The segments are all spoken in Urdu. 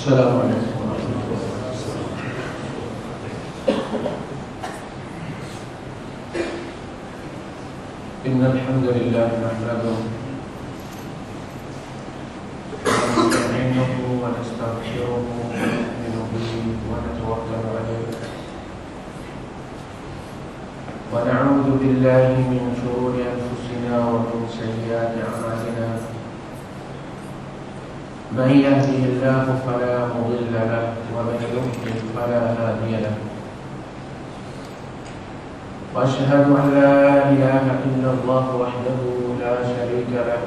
السلام علیکم ورحمۃ اللہ ان الحمد للہ نحمده ونستعینه ونستغفره ونؤمن به ونتوکل علیہ ونعوذ باللہ من شرور انفسنا ومن سیئات اعمالنا من يهده الله فلا مضل له ومن يضلل فلا هادي له واشهد ان لا اله الا الله وحده لا شريك له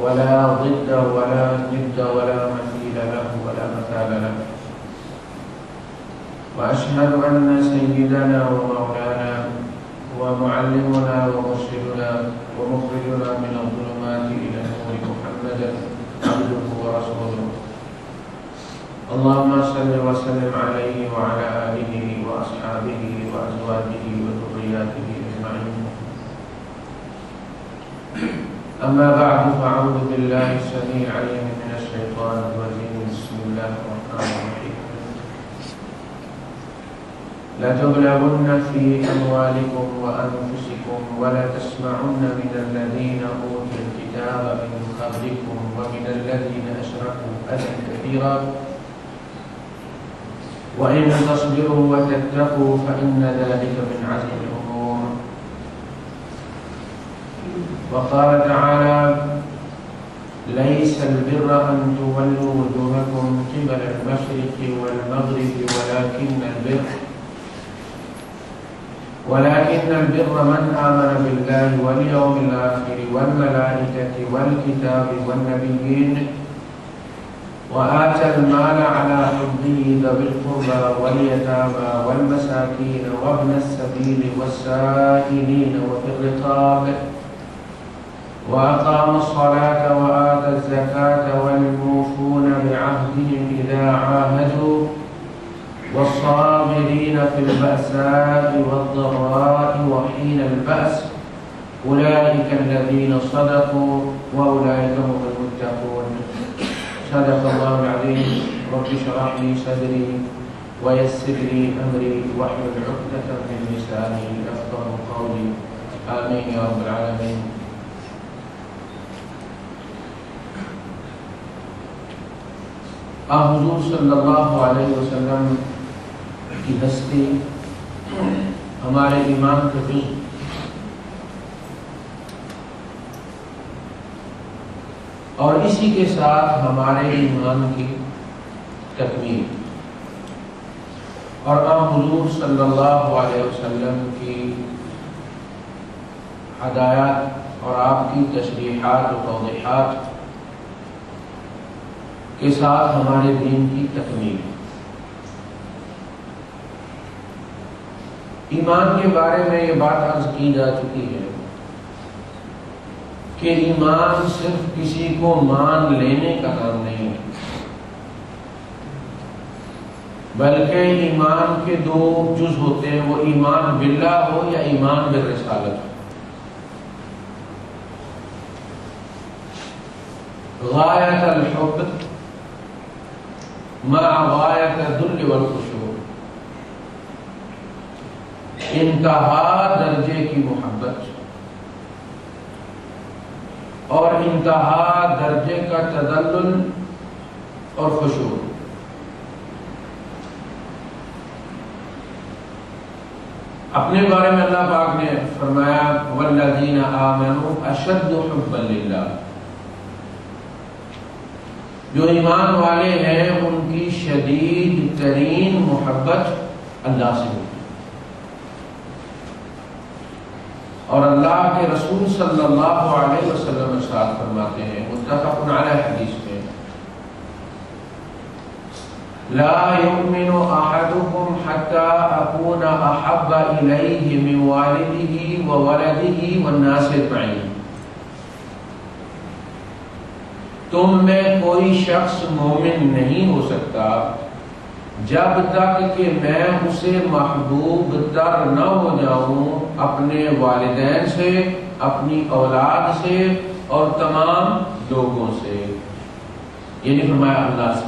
ولا ضد ولا ند ولا مثيل له ولا مثال له واشهد ان سيدنا ومولانا ومعلمنا ومرشدنا ومخرجنا من الظلمات الى النور محمدا عبده ورسوله اللهم صل وسلم عليه وعلى آله وأصحابه وأزواجه وذرياته أجمعين أما بعد فأعوذ بالله السميع العليم من الشيطان الرجيم بسم الله الرحمن الرحيم لتبلغن في أموالكم وأنفسكم ولتسمعن من الذين أوتوا الكتاب من قبلكم ومن الذين أشركوا أذى كثيرا وإن تصبروا وتتقوا فإن ذلك من عزم الأمور وقال تعالى ليس البر أن تولوا وجوهكم قبل المشرق والمغرب ولكن البر من آمن بالله واليوم الآخر والملائكة والكتاب والنبيين وآتى المال على حبه ذوي القربى واليتامى والمساكين وابن السبيل والسائلين وفي الرقاب وأقام الصلاة وآتى الزكاة والموفون بعهدهم إذا عاهدوا والصابرين في البأساء والضراء وحين البأس أولئك الذين صدقوا وأولئك هم المتقون صدق الله العظيم رب اشرح لي صدري ويسر لي أمري واحلل عقدة من لساني يفقهوا قولي آمين يا رب العالمين حضور صلی اللہ علیہ وسلم کی ہستی ہمارے ایمان کا جز اور اسی کے ساتھ ہمارے ایمان کی تکمیل اور حضور صلی اللہ علیہ وسلم کی ہدایات اور آپ کی تشریحات و توضیحات کے ساتھ ہمارے دین کی تکمیل. ایمان کے بارے میں یہ بات عرض کی جا چکی ہے کہ ایمان صرف کسی کو مان لینے کا نام نہیں ہے، بلکہ ایمان کے دو جز ہوتے ہیں، وہ ایمان باللہ ہو یا ایمان بالرسالت ہو. غایت الحب مع غایت الذل والخشوع، انتہا درجے کی محبت اور انتہا درجے کا تذلل اور خشوع. اپنے بارے میں اللہ پاک نے فرمایا والذین آمنوا اشد حبا للہ، جو ایمان والے ہیں ان کی شدید ترین محبت اللہ سے ہوتی ہے. اور اللہ کے رسول صلی اللہ علیہ وسلم ارشاد فرماتے ہیں متفق علیہ حدیث میں، لا يؤمن احدكم حتى اكون احب اليه من والده وولده والناس اجمعين۔ تم میں کوئی شخص مومن نہیں ہو سکتا جب تک کہ میں اسے محبوب تر نہ ہو جاؤں اپنے والدین سے، اپنی اولاد سے اور تمام لوگوں سے، یعنی فرمایا اللہ سے۔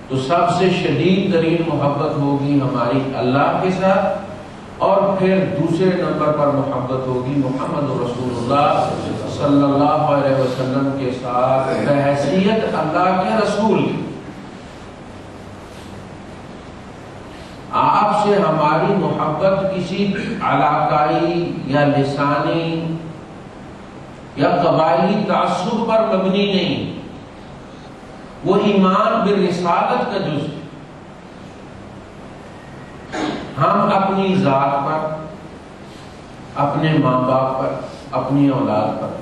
تو سب سے شدید ترین محبت ہوگی ہماری اللہ کے ساتھ، اور پھر دوسرے نمبر پر محبت ہوگی محمد رسول اللہ صلی اللہ علیہ وسلم کے ساتھ بحیثیت اللہ کے رسول۔ آپ سے ہماری محبت کسی علاقائی یا لسانی یا قبائلی تعصب پر مبنی نہیں، وہ ایمان بالرسالت کا جز ہے۔ ہم اپنی ذات پر، اپنے ماں باپ پر، اپنی اولاد پر،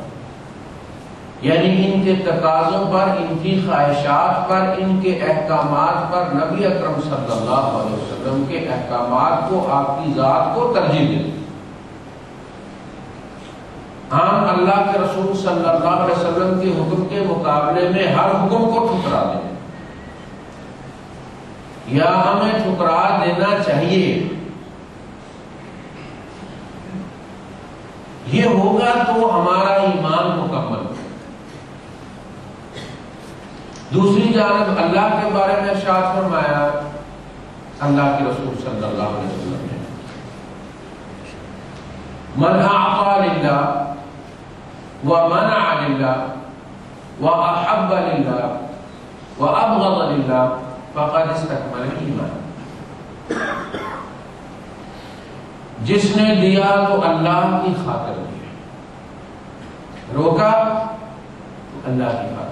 یعنی ان کے تقاضوں پر، ان کی خواہشات پر، ان کے احکامات پر نبی اکرم صلی اللہ علیہ وسلم کے احکامات کو، آپ کی ذات کو ترجیح دیں۔ ہم اللہ کے رسول صلی اللہ علیہ وسلم کے حکم کے مقابلے میں ہر حکم کو ٹھکرا دیں، یا ہمیں ٹھکرا دینا چاہیے۔ یہ ہوگا تو ہمارا ایمان مکمل ہے۔ دوسری جانب اللہ کے بارے میں ارشاد فرمایا اللہ کے رسول صلی اللہ علیہ وسلم نے، من اعطى للہ ومنع للہ واحب للہ وابغض للہ فقد استکمل الایمان۔ جس نے دیا تو اللہ کی خاطر دیا، روکا تو اللہ کی خاطر،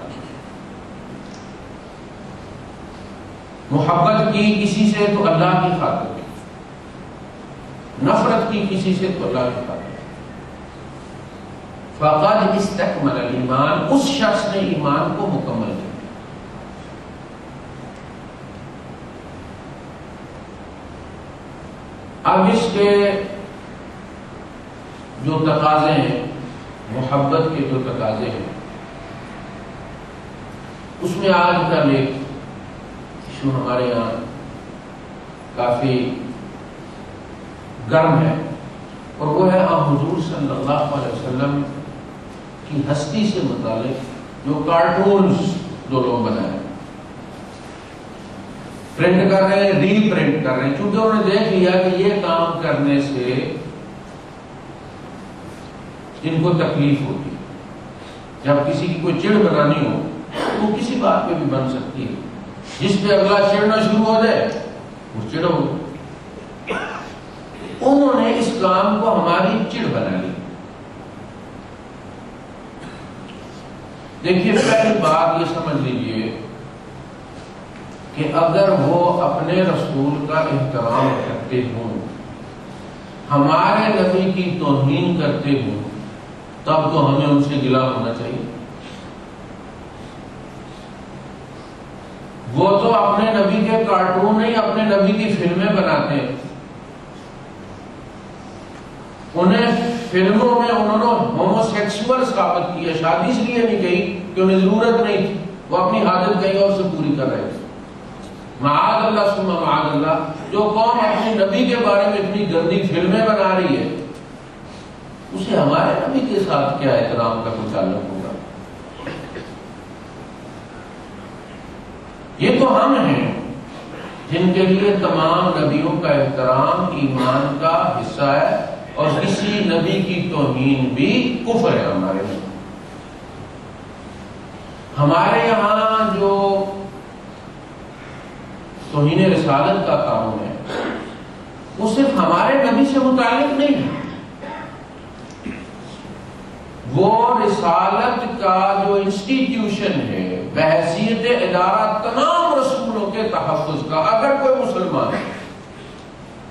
محبت کی کسی سے تو اللہ کی خاطر، نفرت کی کسی سے تو اللہ کی خاطر، فقد استکمل الایمان، اس شخص نے ایمان کو مکمل کیا۔ اب اس کے جو تقاضے ہیں، محبت کے جو تقاضے ہیں، اس میں آج کل ایک ایشو ہمارے یہاں کافی گرم ہے، اور وہ ہے حضور صلی اللہ علیہ وسلم کی ہستی سے متعلق جو کارٹونز جو لوگ بنائے، پرنٹ کر رہے ہیں، ری پرنٹ کر رہے ہیں، چونکہ انہوں نے دیکھ لیا کہ یہ کام کرنے سے ان کو تکلیف ہوتی ہے۔ جب کسی کی کوئی چڑ بنانی ہو تو کسی بات پہ بھی بن سکتی ہے، جس پہ اگلا چڑھنا شروع ہو جائے وہ چڑ ہو۔ انہوں نے اس کام کو ہماری چڑ بنا لی۔ دیکھیے، پہلی بات یہ سمجھ لیجئے کہ اگر وہ اپنے رسول کا احترام کرتے ہوں، ہمارے نبی کی توہین کرتے ہوں، تب تو ہمیں ان سے گلا ہونا چاہیے۔ وہ تو اپنے نبی کے کارٹون نہیں، اپنے نبی کی فلمیں بناتے ہیں۔ انہیں فلموں میں انہوں نے ہومو سیکسول ثابت کیا، شادی اس لیے نہیں کہی کہ انہیں ضرورت نہیں تھی، وہ اپنی حاجت کہیں اور سے پوری کر رہے تھے۔ معاذ اللہ ثم معاذ اللہ، جو قوم اپنے نبی کے بارے میں اتنی گندی فلمیں بنا رہی ہے، اسے ہمارے نبی کے ساتھ کیا احترام کا کوئی تعلق ہوگا؟ یہ تو ہم ہیں جن کے لیے تمام نبیوں کا احترام ایمان کا حصہ ہے، اور کسی نبی کی توہین بھی کفر ہے ہمارے لیے۔ ہمارے یہاں جو توہین رسالت کا قانون ہے وہ صرف ہمارے نبی سے متعلق نہیں ہے، وہ رسالت کا جو انسٹیٹیوشن ہے بحیثیت ادارہ تمام رسولوں کے تحفظ کا، اگر کوئی مسلمان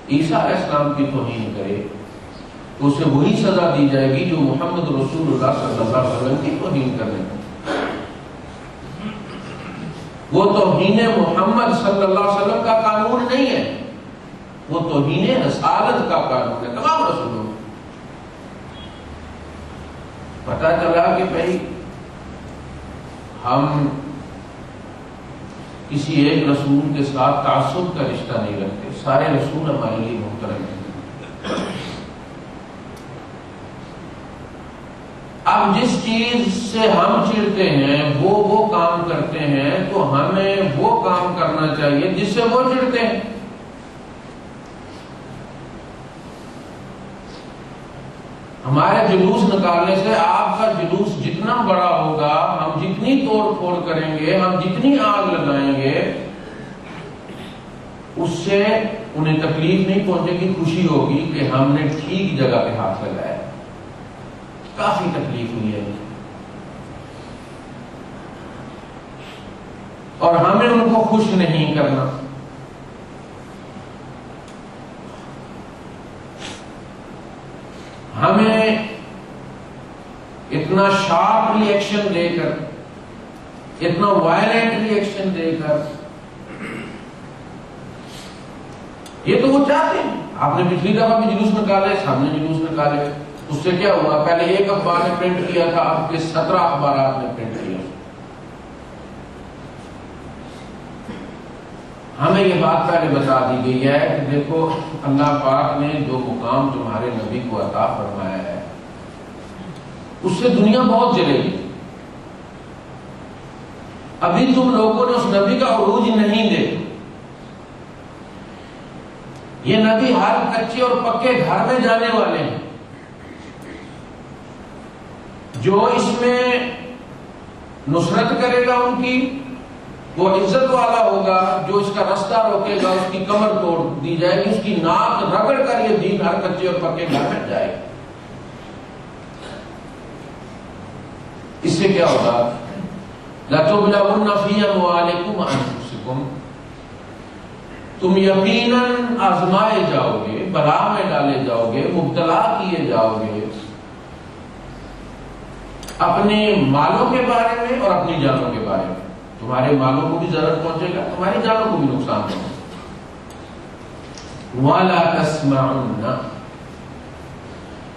عیسیٰ علیہ السلام کی توہین کرے تو اسے وہی سزا دی جائے گی جو محمد رسول اللہ صلی اللہ علیہ وسلم کی توہین کرنے کا۔ وہ توہین محمد صلی اللہ علیہ وسلم کا قانون نہیں ہے، وہ توہین رسالت کا قانون ہے تمام رسولوں میں۔ پتہ چلا کہ بھائی ہم کسی ایک رسول کے ساتھ تعصب کا رشتہ نہیں رکھتے، سارے رسول ہمارے لیے محترم ہیں۔ اب جس چیز سے ہم چڑھتے ہیں وہ کام کرتے ہیں تو ہمیں وہ کام کرنا چاہیے جس سے وہ چڑھتے ہیں۔ ہمارے جلوس نکالنے سے آپ کا جلوس جتنا بڑا ہوگا، ہم جتنی توڑ پھوڑ کریں گے، ہم جتنی آگ لگائیں گے، اس سے انہیں تکلیف نہیں پہنچے گی، خوشی ہوگی کہ ہم نے ٹھیک جگہ پہ ہاتھ لگایا۔ کافی تکلیف ہوئی ہے اور ہمیں ان کو خوش نہیں کرنا۔ ہمیں اتنا شارپ ری ایکشن دے کر، اتنا وائلنٹ ری ایکشن دے کر، یہ تو وہ چاہتے ہیں۔ آپ نے پچھلی دفعہ بھی جلوس نکالے، سب نے جلوس نکالے، اس سے کیا ہوا؟ پہلے ایک اخبار نے پرنٹ کیا تھا، اب کے 17 اخبارات نے پرنٹ کیا۔ ہمیں یہ بات پہلے بتا دی گئی ہے کہ دیکھو اللہ پاک نے جو مقام تمہارے نبی کو عطا فرمایا ہے اس سے دنیا بہت جلے گی۔ ابھی تم لوگوں نے اس نبی کا عروج نہیں دیکھا۔ یہ نبی ہر کچے اور پکے گھر میں جانے والے ہیں۔ جو اس میں نصرت کرے گا ان کی، وہ عزت والا ہوگا، جو اس کا رستہ روکے گا اس کی کمر توڑ دی جائے گی، اس کی ناک رگڑ کر یہ دین ہر کچے اور پکے گھر میں جائے گا۔ اس سے کیا ہوگا؟ لَتُبْلَوُنَّ فِي أَمْوَالِكُمْ وَأَنفُسِكُمْ، تم یقیناً آزمائے جاؤ گے، بلا میں ڈالے جاؤ گے، مبتلا کیے جاؤ گے، اپنے مالوں کے بارے میں اور اپنی جانوں کے بارے میں۔ تمہارے مالوں کو بھی ضرر پہنچے گا، تمہاری جانوں کو بھی نقصان پہنچے گا۔ وَلَا تَسْمَعُنَّ،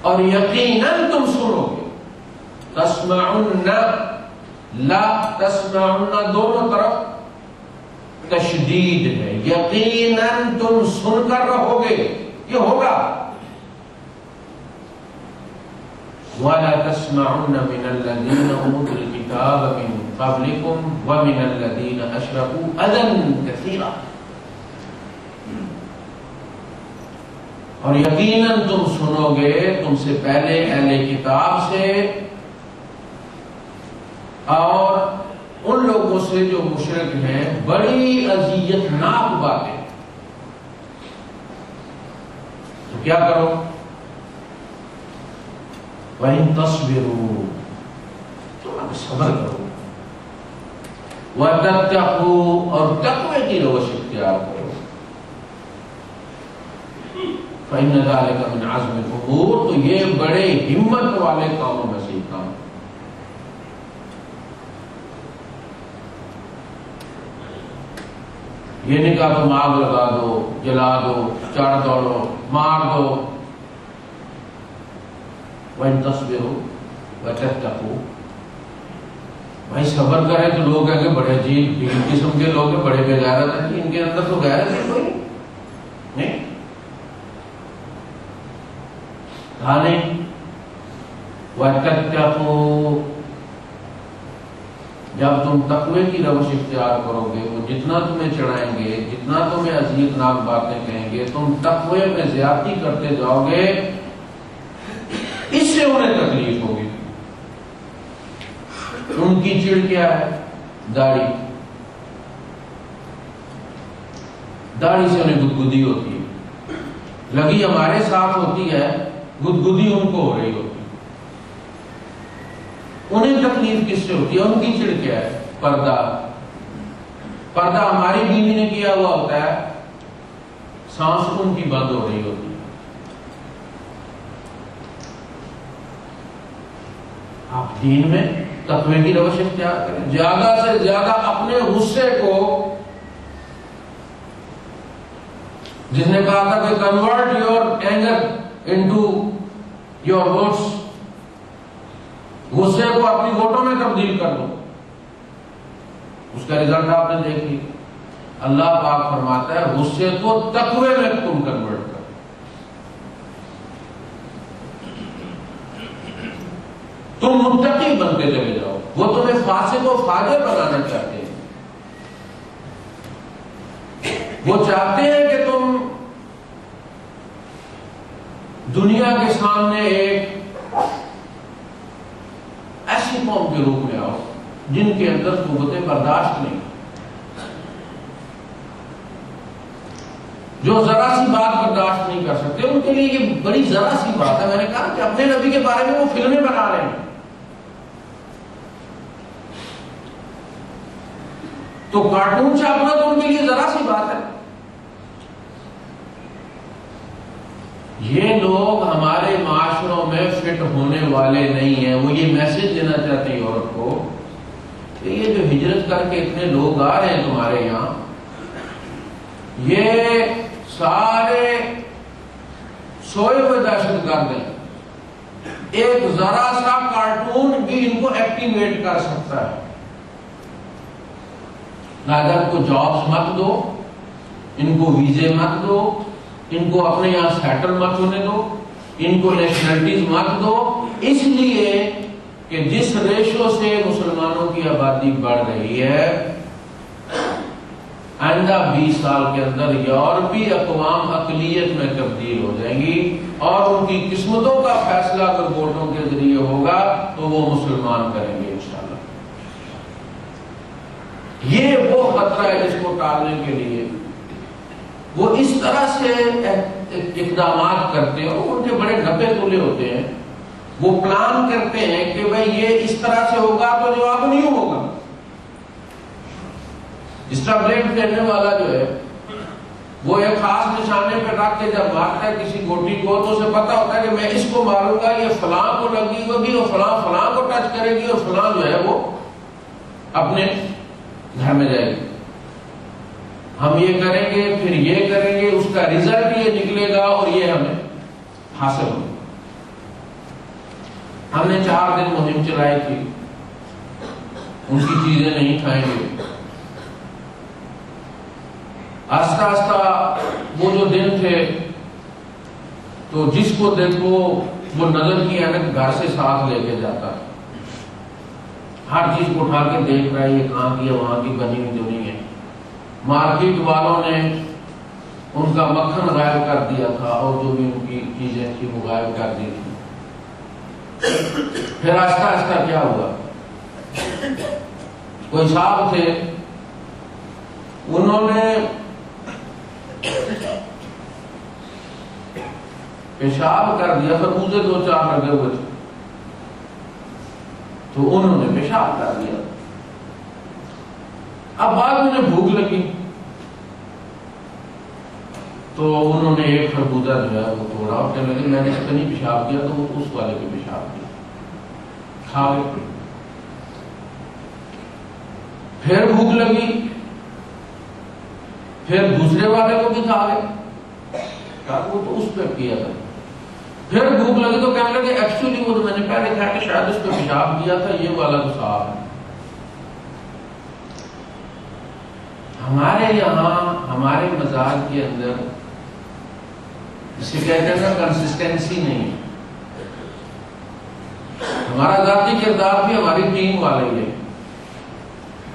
اور یقیناً تم سنو گے۔ تسمعن، لا تسمعن دونوں طرف تشدید ہے، یقیناً تم سن کر رہو گے، یہ ہوگا۔ وَلَا تَسْمَعُنَّ مِنَ الَّذِينَ أُوتُوا الْكِتَابَ مِنْ قَبْلِكُمْ وَمِنَ الَّذِينَ أَشْرَكُوا أَذًى كَثِيرًا، اور یقیناً تم سنو گے تم سے پہلے اہل کتاب سے اور ان لوگوں سے جو مشرک ہیں بڑی اذیت ناک باتیں۔ تو کیا کرو؟ وَإِن تَصْبِرُوا، تم اب صبر کرو، وَتَتَّقُوا، اور تقوی کی روش اختیار کرو، فَإِنَّ ذَلِكَ مِنْ عَزْمِ الْأُمُورِ، تو یہ بڑے ہمت والے کاموں میں سے ایک کام۔ یہ نہیں کہا تم آگ لگا دو، جلا دو، چڑھ دوڑو، مار دو۔ وَإِن تَصْبِرُوا وَتَتَّقُوا، بھائی صبر کرے تو لوگ کہیں گے بڑے عجیب قسم کے لوگ ہیں، بڑے بے غیرت ہیں، ان کے اندر تو غیرت ہے کوئی نہیں، کہا نہیں۔ وَتَتَّقُوا، جب تم تقوی کی روش اختیار کرو گے، وہ جتنا تمہیں چڑھائیں گے، جتنا تمہیں اذیت ناک باتیں کہیں گے، تم تقوی میں زیادتی کرتے جاؤ گے، اس سے انہیں تکلیف ہوگی۔ ان کی چڑ کیا ہے؟ داڑھی، داڑھی سے انہیں گدگدی ہوتی ہے، لگی ہمارے ساتھ ہوتی ہے، گدگدی ان کو ہو رہی ہوتی ہے۔ انہیں تکلیف کس سے ہوتی ہے؟ ان کی چڑ کیا ہے؟ پردہ، پردہ ہماری بیوی نے کیا ہوا ہوتا ہے، سانس ان کی بند ہو رہی ہوتی ہے۔ دین میں تقوی کی روش اختیار کریں، زیادہ سے زیادہ اپنے غصے کو، جس نے کہا تھا کہ convert your anger into your votes, غصے کو اپنی ووٹوں میں تبدیل کر دو، اس کا رزلٹ آپ نے دیکھ لی۔ اللہ پاک فرماتا ہے غصے کو تقوی میں تم کنورٹ کرو۔ تم متقی بنتے چلے جاؤ، وہ تمہیں فاسق و فاجر بنانا چاہتے ہیں، وہ چاہتے ہیں کہ تم دنیا کے سامنے ایک ایسی قوم کے روپ میں آؤ جن کے اندر قوت برداشت نہیں، جو ذرا سی بات برداشت نہیں کر سکتے۔ ان کے لیے یہ بڑی ذرا سی بات ہے، میں نے کہا کہ اپنے نبی کے بارے میں وہ فلمیں بنا رہے ہیں، تو کارٹون چھاپنا تو ان کے لیے ذرا سی بات ہے۔ یہ لوگ ہمارے معاشروں میں فٹ ہونے والے نہیں ہیں۔ وہ یہ میسج دینا چاہتے ہیں یورپ کو کہ یہ جو ہجرت کر کے اتنے لوگ آ رہے ہیں تمہارے یہاں، یہ سارے سوئے ہوئے دہشت گرد ہیں، ایک ذرا سا کارٹون بھی ان کو ایکٹیویٹ کر سکتا ہے۔ لہذا ان کو جابس مت دو، ان کو ویزے مت دو، ان کو اپنے یہاں سیٹل مت ہونے دو، ان کو نیشنلٹیز مت دو، اس لیے کہ جس ریشو سے مسلمانوں کی آبادی بڑھ رہی ہے، آئندہ 20 سال کے اندر یورپی اقوام اقلیت میں تبدیل ہو جائیں گی، اور ان کی قسمتوں کا فیصلہ اگر ووٹوں کے ذریعے ہوگا تو وہ مسلمان کریں گے انشاءاللہ۔ یہ وہ خطرہ ہے جس کو ٹالنے کے لیے وہ اس طرح سے اقدامات کرتے ہیں، اور ان کے بڑے ڈبے تولے ہوتے ہیں، وہ پلان کرتے ہیں کہ بھئی یہ اس طرح سے ہوگا تو جواب نہیں ہوگا۔ اسٹیبلٹ کھیلنے والا جو ہے وہ ایک خاص نشانے پہ رکھ کے جب مارتا ہے کسی گوٹی کو تو اسے پتا ہوتا ہے کہ میں اس کو ماروں گا، یہ فلاں کو لگی ہوگی اور فلاں فلاں کو ٹچ کرے گی اور فلاں جو ہے وہ اپنے گھر میں جائے گی۔ ہم یہ کریں گے پھر یہ کریں گے، اس کا رزلٹ یہ نکلے گا اور یہ ہمیں حاصل ہوگا۔ ہم نے 4 دن مہم چلائی تھی، ان کی چیزیں نہیں کھائیں گے۔ آہستہ آہستہ وہ جو دن تھے تو جس کو دیکھو وہ نظر کی اینک گھر سے ساتھ لے کے جاتا، ہر چیز کو اٹھا کے دیکھ رہا ہے، یہ کہاں کی ہے، وہاں کی بنی ہوئی تو نہیں ہے۔ مارکیٹ والوں نے ان کا مکھن غائب کر دیا تھا اور جو بھی ان کی چیزیں تھی وہ غائب کر دی تھی۔ پھر آہستہ آہستہ کیا ہوا، کوئی صاحب تھے، انہوں نے پیشاب کر دیا، خربوزے 2-4 لگے ہوئے تھے تو انہوں نے پیشاب کر دیا۔ اب بعد میں انہیں بھوک لگی تو انہوں نے ایک خربوزہ جو ہے وہ توڑا اور کہنے لگے میں نے اس پہ نہیں پیشاب کیا، تو وہ اس والے پہ پیشاب کیا، کھا گئے۔ پھر بھوک لگی، پھر دوسرے والے کو بھی کھا گئے، کہا وہ تو اس پہ کیا تھا۔ پھر بھوک لگی تو کہنے لگے ایکچولی وہ تو میں نے پہلے کہا کہ شاید اس پہ پیشاب کیا تھا، یہ والا تو صاف ہے۔ ہمارے یہاں ہمارے مزاج کے اندر اسے کہتے ہیں نا کنسسٹنسی نہیں ہے۔ ہمارا ذاتی کردار بھی ہماری ٹیم والے ہی ہے۔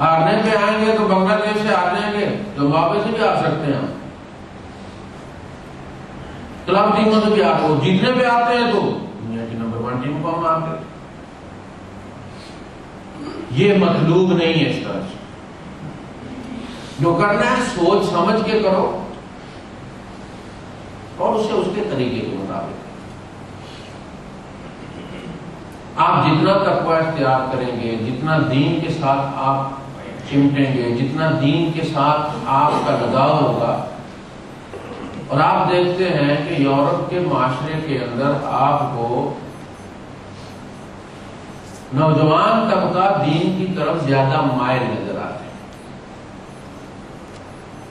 ہارنے پہ آئیں گے تو بنگلہ دیش سے آ جائیں گے، زمبابوے سے بھی آ سکتے ہیں، کلب ٹیموں سے بھی آتے ہو، جیتنے پہ آتے ہیں تو دنیا کی نمبر 1 ٹیم کو ہم آتے ہیں۔ یہ مطلوب نہیں ہے۔ اس طرح سے جو کرنا ہے سوچ سمجھ کے کرو اور اسے اس کے طریقے کے مطابق۔ آپ جتنا تقوی اختیار کریں گے، جتنا دین کے ساتھ آپ چمٹیں گے، جتنا دین کے ساتھ آپ کا لگاؤ ہوگا، اور آپ دیکھتے ہیں کہ یورپ کے معاشرے کے اندر آپ کو نوجوان طبقہ دین کی طرف زیادہ مائل نظر آتے ہیں،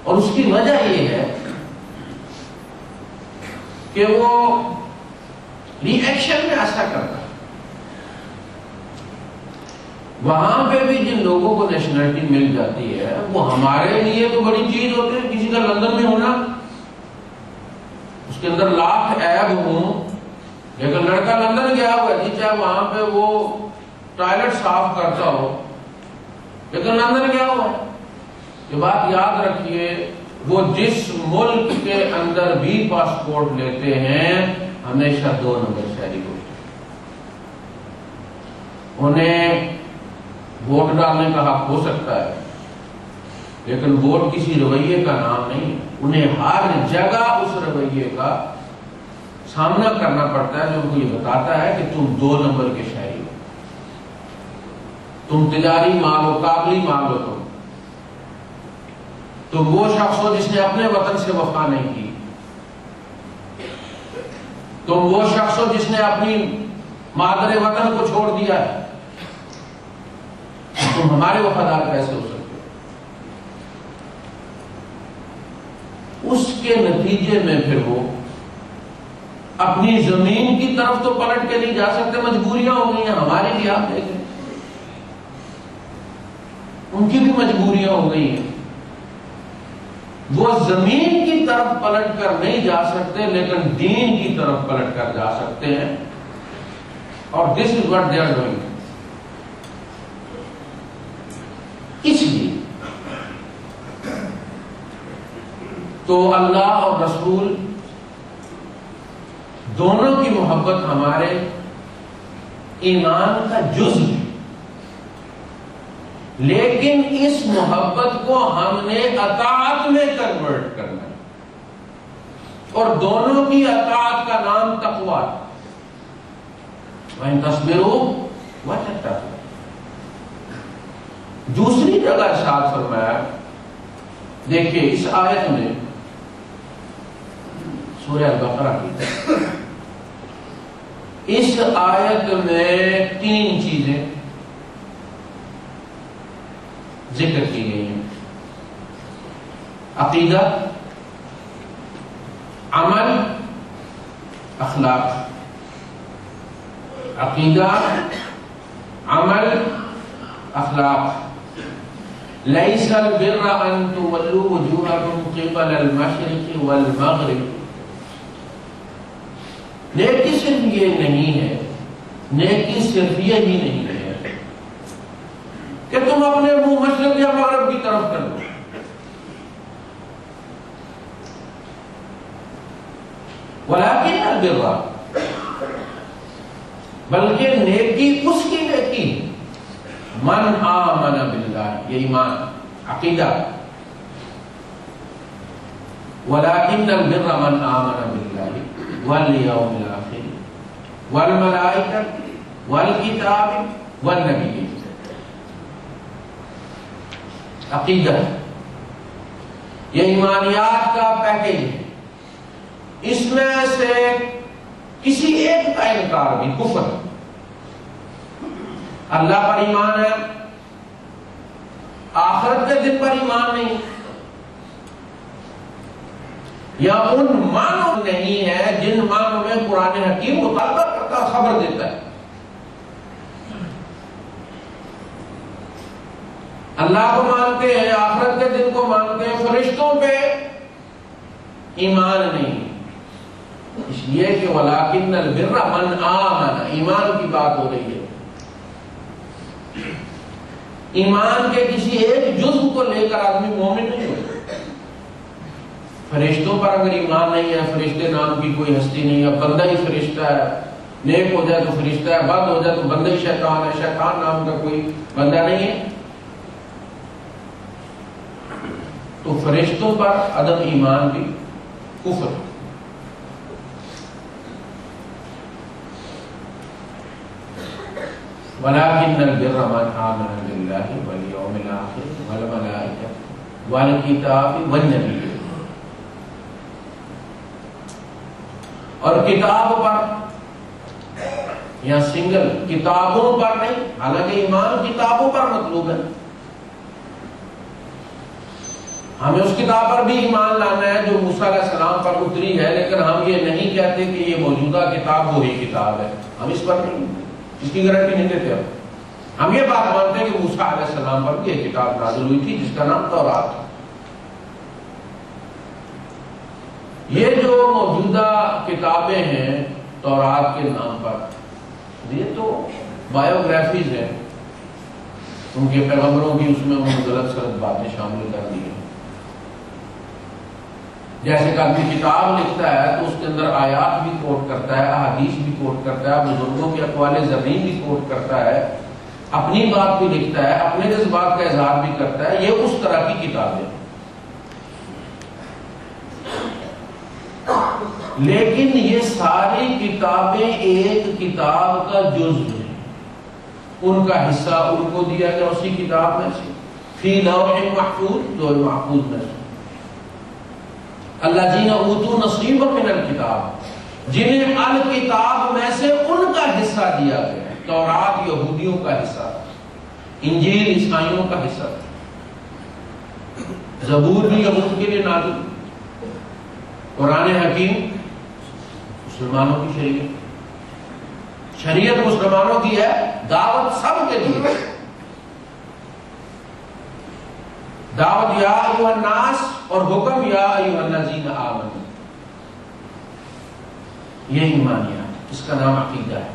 اور اس کی وجہ یہ ہے کہ وہ ری ایکشن میں ایسا کرتا ہے۔ وہاں پہ بھی جن لوگوں کو نیشنلٹی مل جاتی ہے وہ ہمارے لیے تو بڑی چیز ہوتی ہے۔ کسی کا لندن میں ہونا، اس کے اندر لاکھ عیب ہوں، لیکن لڑکا لندن گیا ہوا ہے، چاہے وہاں پہ وہ ٹوائلٹ صاف کرتا ہو، لیکن لندن گیا ہوا ہے۔ یہ بات یاد رکھیے، وہ جس ملک کے اندر بھی پاسپورٹ لیتے ہیں ہمیشہ 2 نمبر شہری ہوتے ہیں۔ انہیں ووٹ ڈالنے کا حق ہو سکتا ہے، لیکن ووٹ کسی رویے کا نام نہیں ہے۔ انہیں ہر جگہ اس رویے کا سامنا کرنا پڑتا ہے جو ان کو یہ بتاتا ہے کہ تم 2 نمبر کے شہری ہو، تم تجاری مال ہو، قابلی مال ہو، تم وہ شخص ہو جس نے اپنے وطن سے وفا نہیں کی، تم وہ شخص ہو جس نے اپنی مادر وطن کو چھوڑ دیا ہے، تم ہمارے وفادار کیسے ہو سکتے ہو؟ اس کے نتیجے میں پھر وہ اپنی زمین کی طرف تو پلٹ کے نہیں جا سکتے، مجبوریاں ہو گئی ہیں ہماری بھی، آپ دیکھیں ان کی بھی مجبوریاں ہو گئی ہیں۔ وہ زمین کی طرف پلٹ کر نہیں جا سکتے، لیکن دین کی طرف پلٹ کر جا سکتے ہیں، اور this is what they are doing. اس لیے تو اللہ اور رسول دونوں کی محبت ہمارے ایمان کا جزء ہے، لیکن اس محبت کو ہم نے اطاعت میں کنورٹ کرنا ہے، اور دونوں کی اطاعت کا نام تقویٰ ہے۔ وَإِن تَصْبِرُوا وَتَتَّقُوا۔ دوسری جگہ ارشاد فرمایا، دیکھیے اس آیت میں، سورہ البقرہ کی اس آیت میں 3 چیزیں ذکر کی گئی ہیں: عقیدہ، عمل، اخلاق۔ عقیدہ، عمل، اخلاق۔ لَيْسَ الْبِرَّ أَن تُوَلُّوا وُجُوهَكُمْ قِبَلَ الْمَشْرِقِ وَالْمَغْرِبِ۔ نیکی صرف یہ نہیں ہے، نیکی صرف یہی نہیں ہے کہ تم اپنے منہ مشرق یا مغرب کی طرف کر دو، وَلَكِنَّ الْبِرَّ، بلکہ نیکی اس کی نیکی من آمن باللہ، یہ ایمان، عقیدہ۔ وَلَكِنَّ الْبِرَّ مَنْ آمَنَ بِاللَّهِ وَالْيَوْمِ الْآخِرِ وَالْمَلَائِكَةِ وَالْكِتَابِ وَالنَّبِيِّينَ۔ عقیدہ یہ ایمانیات کا پیکیج ہے، اس میں سے کسی ایک کا انکار بھی کفر ہے۔ اللہ پر ایمان ہے، آخرت کے دن پر ایمان نہیں، یا ان معنوں نہیں ہے جن معنوں میں قرآن حکیم مطالبہ کرتا، خبر دیتا ہے۔ اللہ کو مانتے ہیں، آخرت کے دن کو مانتے ہیں، فرشتوں پہ ایمان نہیں، اس لیے کہ وَلَكِنَّ الْبِرَّ مَنْ آمَنَ، ایمان کی بات ہو رہی ہے۔ ایمان کے کسی ایک جزو کو لے کر آدمی مومن نہیں ہوتا۔ فرشتوں پر اگر ایمان نہیں ہے، فرشتے نام کی کوئی ہستی نہیں ہے، بندہ ہی فرشتہ ہے، نیک ہو جائے تو فرشتہ ہے، بد ہو جائے تو بندہ ہی شیطان ہے، شیطان نام کا کوئی بندہ نہیں ہے، تو فرشتوں پر عدم ایمان بھی کفر ہے۔ وَلَكِنَّ الْبِرَّ مَنْ آمَنَ بِاللَّهِ وَالْيَوْمِ الْآخِرِ وَالْمَلَائِكَةِ وَالْكِتَابِ وَالنَّبِيِّينَ۔ اور کتاب پر یا سنگل، کتابوں پر نہیں، حالانکہ ایمان کتابوں پر مطلوب ہے، ہمیں اس کتاب پر بھی ایمان لانا ہے جو موسیٰ علیہ السلام پر اتری ہے، لیکن ہم یہ نہیں کہتے کہ یہ موجودہ کتاب وہی کتاب ہے، ہم اس پر نہیں، اس کی گارنٹی نہیں دیتے۔ ہم یہ بات مانتے ہیں کہ موسیٰ علیہ السلام پر بھی ایک کتاب نازل ہوئی تھی جس کا نام تورات ہے۔ یہ جو موجودہ کتابیں ہیں تورات کے نام پر، یہ تو بایوگرافیز ہیں ان کے پیغمبروں کی، اس میں انہوں نے غلط سلط باتیں شامل کر دی ہیں۔ جیسے کہ آدمی کتاب لکھتا ہے تو اس کے اندر آیات بھی کوٹ کرتا ہے، احادیث بھی کوٹ کرتا ہے، بزرگوں کے اقوال زمین بھی کوٹ کرتا ہے، اپنی بات بھی لکھتا ہے، اپنے جذبات کا اظہار بھی کرتا ہے، یہ اس طرح کی کتابیں۔ لیکن یہ ساری کتابیں ایک کتاب کا جزء ہیں، ان کا حصہ ان کو دیا گیا اسی کتاب میں سے، فی لوح محفوظ، لوح محفوظ میں سے۔ الذین اوتوا نصیبا من الکتاب، جنہیں الکتاب میں سے ان کا حصہ دیا گیا ہے۔ تورات یہودیوں کا حصہ، انجیل عیسائیوں کا حصہ، زبور بھی یہود کے لیے نازل، قرآن حکیم مسلمانوں کی شریعت، شریعت مسلمانوں کی ہے، دعوت سب کے لیے، دعوت یا ایھا الناس اور حکم یا ایھا الذین آمنوا، یہ ایمانیات، اس کا نام عقیدہ ہے۔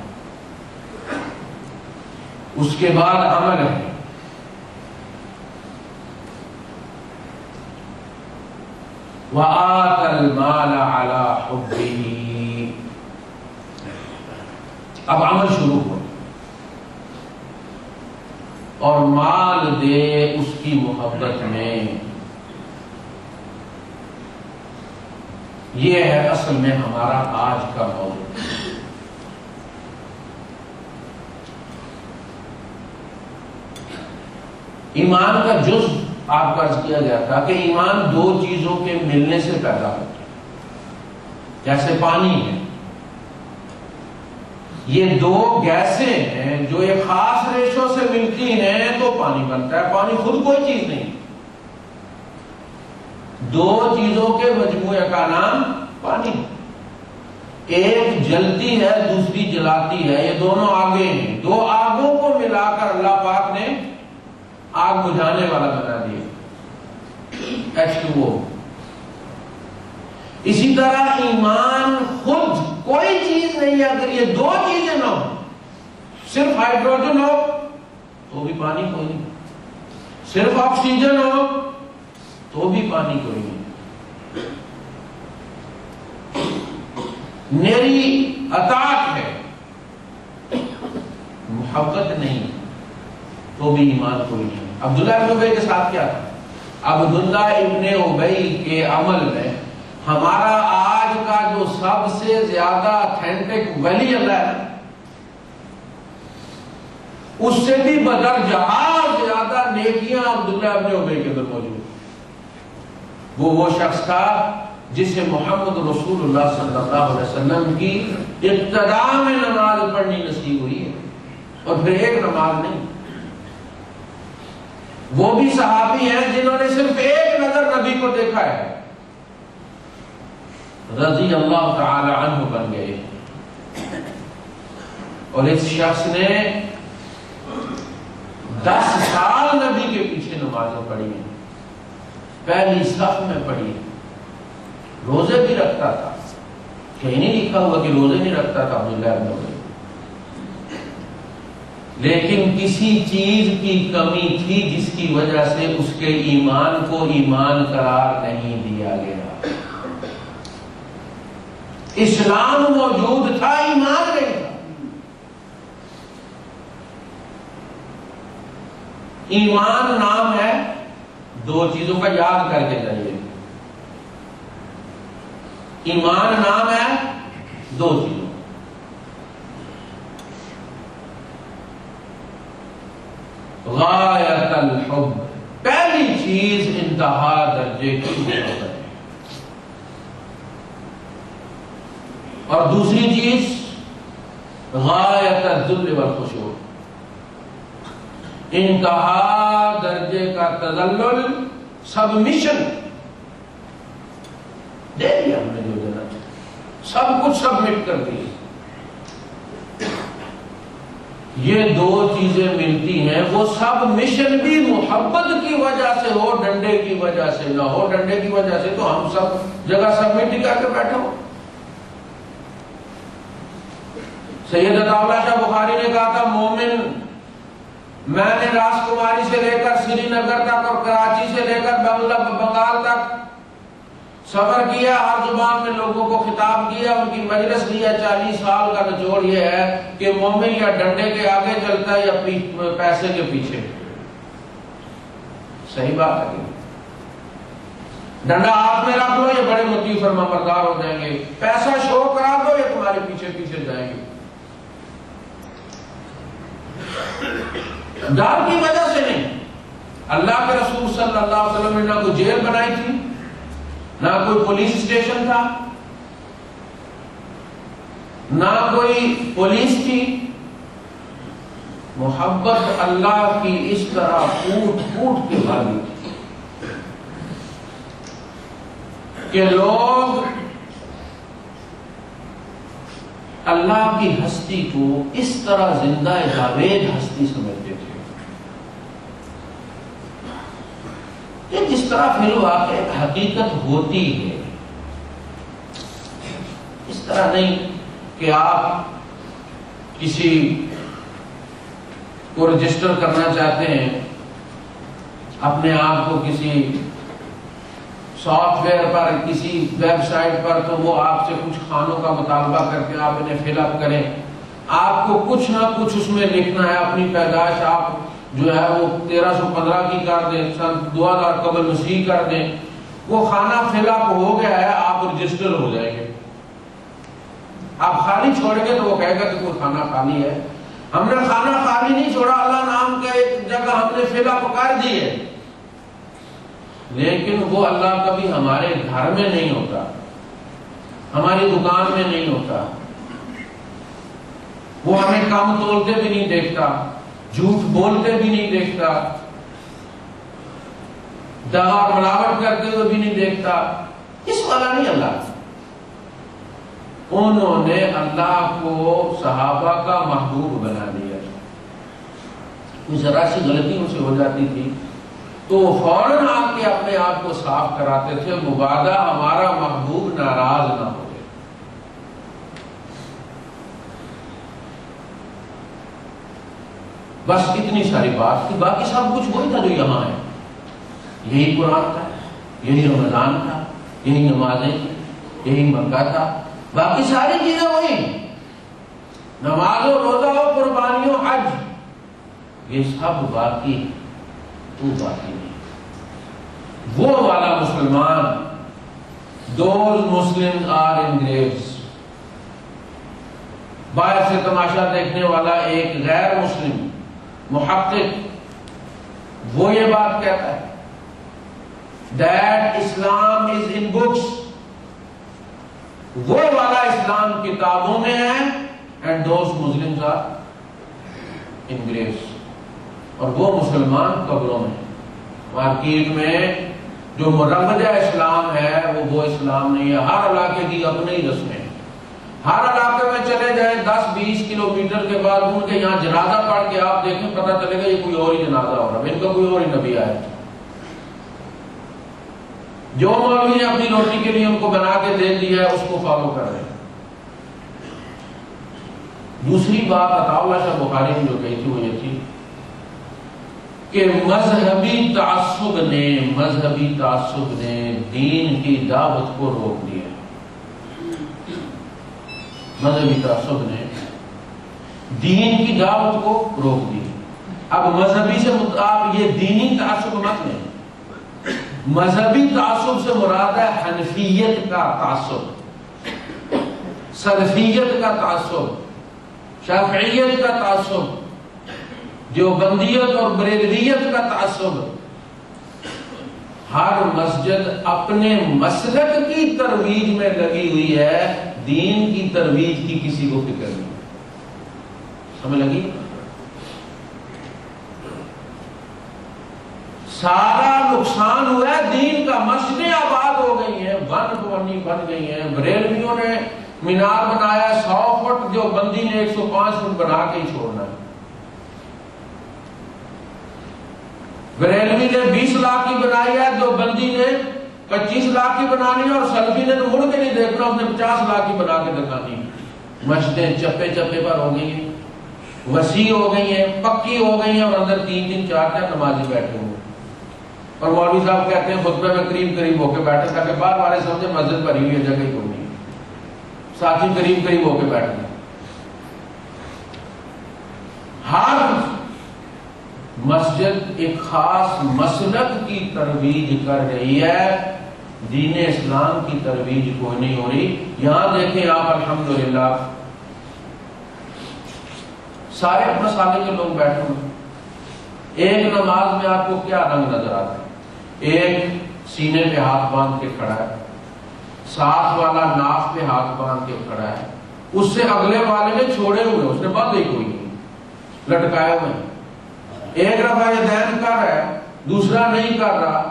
اس کے بعد عمل ہے، وَآتَى الْمَالَ عَلَى حُبِّهِ، اب عمل شروع ہو، اور مال دے اس کی محبت میں۔ یہ ہے اصل میں ہمارا آج کا موضوع۔ ایمان کا جزء آپ کو عرض کیا گیا تھا کہ ایمان دو چیزوں کے ملنے سے پیدا ہوتا ہے، جیسے پانی ہے، یہ دو گیسیں ہیں جو ایک خاص ریشو سے ملتی ہیں تو پانی بنتا ہے۔ پانی خود کوئی چیز نہیں، دو چیزوں کے مجموعے کا نام پانی، ایک جلتی ہے دوسری جلاتی ہے، یہ دونوں آگیں ہیں، دو آگوں کو ملا کر اللہ پاک نے آگ بجھانے والا بنا دیا، H2O۔ اسی طرح ایمان خود کوئی چیز نہیں ہے، اگر یہ دو چیزیں نہ ہو، صرف ہائیڈروجن ہو تو بھی پانی کوئی نہیں، صرف آکسیجن ہو تو بھی پانی کوئی نہیں، میری اطاعت ہے محبت نہیں تو بھی ایمان کوئی نہیں۔ عبداللہ ابن ابی کے ساتھ کیا تھا؟ عبداللہ ابن ابی کے عمل میں ہمارا آج کا جو سب سے زیادہ اتھینٹک ولی اللہ ہے، اس سے بھی بدرجہ زیادہ نیکیاں عبداللہ ابن ابی کے اندر موجود۔ وہ شخص تھا جسے محمد رسول اللہ صلی اللہ علیہ وسلم کی ابتداء میں نماز پڑھنی نصیب ہوئی ہے، اور پھر ایک نماز نہیں۔ وہ بھی صحابی ہیں جنہوں نے صرف ایک نظر نبی کو دیکھا ہے، رضی اللہ تعالی عنہ بن گئے، اور اس شخص نے 10 سال نبی کے پیچھے نمازیں پڑھی ہیں، پہلی صف میں پڑھی، روزے بھی رکھتا تھا، کہیں نہیں لکھا ہوا کہ روزے نہیں رکھتا تھا عبداللہ ابن ابی، لیکن کسی چیز کی کمی تھی جس کی وجہ سے اس کے ایمان کو ایمان قرار نہیں دیا گیا۔ اسلام موجود تھا، ایمان نہیں تھا۔ ایمان نام ہے دو چیزوں کا، یاد کر کے جائیے، ایمان نام ہے دو چیزوں، غایت الحب، پہلی چیز انتہا درجے کی محبت ہے، اور دوسری چیز غایت الذل والخشوع، انتہا درجے کا تذلل، سبمیشن، دے دیا ہم نے جو دینا سب کچھ سبمٹ کر دی۔ یہ دو چیزیں ملتی ہیں، وہ سبمیشن بھی محبت کی وجہ سے ہو، ڈنڈے کی وجہ سے نہ ہو۔ ڈنڈے کی وجہ سے تو ہم سب جگہ سبمٹ ہی کر کے بیٹھے ہو۔ سید عطا اللہ شاہ بخاری نے کہا تھا مومن، میں نے راسکماری سے لے کر سری نگر تک اور کراچی سے لے کر بنگال تک سفر کیا، ہر زبان میں لوگوں کو خطاب کیا، ان کی مجلس لیا۔ 40 سال کا نچوڑ یہ ہے کہ مومن یا ڈنڈے کے آگے چلتا ہے یا پیسے کے پیچھے۔ صحیح بات ہے، ڈنڈا ہاتھ میں رکھ لو یہ بڑے مطیع فرما بردار ہو جائیں گے، پیسہ شو کرا دو یہ تمہارے پیچھے پیچھے جائیں گے۔ ڈر کی وجہ سے نہیں، اللہ کے رسول صلی اللہ علیہ وسلم نے نہ کوئی جیل بنائی تھی، نہ کوئی پولیس اسٹیشن تھا، نہ کوئی پولیس تھی۔ محبت اللہ کی اس طرح پھوٹ پھوٹ کے بھاگی تھی کہ لوگ اللہ کی ہستی کو اس طرح زندہ جاوید ہستی سمجھتے تھے کہ جس طرح فی الواقع ایک حقیقت ہوتی ہے، اس طرح نہیں کہ آپ کسی کو رجسٹر کرنا چاہتے ہیں اپنے آپ کو کسی سافٹ ویئر پر، کسی ویب سائٹ پر، تو وہ آپ سے کچھ خانوں کا مطالبہ کر کے آپ انہیں فل اپ کریں، آپ کو کچھ نہ کچھ اس میں لکھنا ہے، اپنی پیدائش آپ جو ہے وہ 1315 کی کر دیں، سن 2000 قبل مسیح کر دیں، وہ خانہ فل اپ ہو گیا ہے، آپ رجسٹر ہو جائیں گے۔ آپ خالی چھوڑیں گے تو وہ کہے گا کہ کوئی خانہ خالی ہے۔ ہم نے خانہ خالی نہیں چھوڑا، اللہ نام کا ایک جگہ ہم نے فل اپ کر دی ہے، لیکن وہ اللہ کبھی ہمارے گھر میں نہیں ہوتا، ہماری دکان میں نہیں ہوتا، وہ ہمیں کم تولتے بھی نہیں دیکھتا، جھوٹ بولتے بھی نہیں دیکھتا، دغا اور ملاوٹ کرتے ہوئے بھی نہیں دیکھتا۔ اس والا نہیں اللہ۔ انہوں نے اللہ کو صحابہ کا محبوب بنا دیا۔ کوئی ذرا سی غلطی ان سے ہو جاتی تھی تو فوراً آ کے اپنے آپ کو صاف کراتے تھے، مبادا ہمارا محبوب ناراض نہ ہو جائے۔ بس اتنی ساری بات تھی، باقی سب کچھ وہی تھا جو یہاں ہے۔ یہی قرآن تھا، یہی رمضان تھا، یہی نمازیں تھی، یہی مکہ تھا، باقی ساری چیزیں وہی، نماز و روزہ و قربانی و حج، یہ سب باقی، تو باقی نہیں۔ وہ والا مسلمان، those Muslims are in graves۔ باہر سے تماشا دیکھنے والا ایک غیر مسلم محقق وہ یہ بات کہتا ہے that Islam is in books، وہ والا اسلام کتابوں میں ہے، and those Muslims are in graves، اور وہ مسلمان قبروں میں۔ مارکیٹ میں جو مروجہ اسلام ہے وہ اسلام نہیں ہے۔ ہر علاقے کی اپنی ہی رسمیں، ہر علاقے میں چلے جائیں 10-20 کلومیٹر کے بعد ان کے یہاں جنازہ پڑھ کے آپ دیکھیں، پتہ چلے گا یہ کوئی اور ہی جنازہ ہو رہا ہے، ان کا کوئی اور ہی نبی آیا۔ جو مولوی نے اپنی روٹی کے لیے ان کو بنا کے دے دیا ہے اس کو فالو کر رہے ہیں۔ دوسری بات عطا اللہ شاہ بخاری نے جو کہی تھی وہ یہ تھی کہ مذہبی تعصب نے دین کی دعوت کو روک دیا۔ مذہبی تعصب نے دین کی دعوت کو روک دی۔ اب مذہبی سے آپ یہ دینی تعصب مت لیں، مذہبی تعصب سے مراد ہے حنفیت کا تعصب، سلفیت کا تعصب، شافعیت کا تعصب، دیوبندیت اور بریلویت کا تعصب۔ ہر مسجد اپنے مسلک کی ترویج میں لگی ہوئی ہے، دین کی ترویج کی کسی کو فکر نہیں۔ ہمیں لگی سارا نقصان ہوا ہے دین کا. مسجدیں آباد ہو گئی ہیں, بن گئی ہیں. بریلویوں نے مینار بنایا 100 فٹ, جو بندی نے 105 فٹ بنا کے ہی چھوڑنا ہے. بریلوی نے 20 لاکھ کی بنائی ہے, جو بندی نے 25 لاکھ کی بنانی ہے, اور سلفی نے تو مڑ کے نہیں دیکھنا, اس نے 50 لاکھ کی بنا کے دکھانی. مسجدیں چپے چپے پر ہو گئی ہیں, وسیع ہو گئی ہیں, پکی ہو گئی ہیں, اور اندر 3 4 نمازی بیٹھے ہوئے. اور مولوی صاحب کہتے ہیں خطبے میں قریب ہو کے بیٹھے تاکہ باہر والے سمجھے مسجد بھری ہوئی ہے, جگہ ہی کوئی نہیں. ساتھی قریب ہو کے بیٹھتے ہیں. ہر مسجد ایک خاص مسلک کی ترویج کر رہی ہے, دین اسلام کی ترویج کوئی نہیں ہو رہی. یہاں دیکھیں آپ الحمدللہ سارے مسالے کے لوگ بیٹھے ہوئے. ایک نماز میں آپ کو کیا رنگ نظر آتا ہے؟ ایک سینے پہ ہاتھ باندھ کے کھڑا ہے, ساتھ والا ناف پہ ہاتھ باندھ کے کھڑا ہے, اس سے اگلے والے نے چھوڑے ہوئے, اس نے باندھے کوئی نہیں, لٹکائے ہوئے. ایک رفع یدین کر رہا ہے, دوسرا نہیں کر رہا.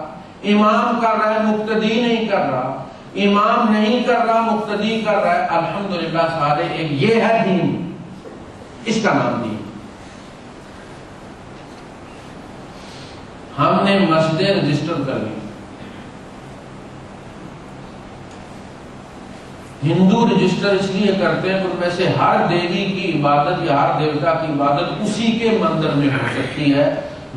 امام کر رہا ہے, مقتدی نہیں کر رہا. امام نہیں کر رہا, مقتدی کر رہا ہے. الحمدللہ سارے ایک. یہ ہے دین, اس کا نام دین. ہم نے مسجدیں رجسٹر کر لی. ہندو رجسٹر اس لیے کرتے ہیں کہ ان میں سے ہر دیوی کی عبادت یا ہر دیوتا کی عبادت اسی کے مندر میں ہو سکتی ہے.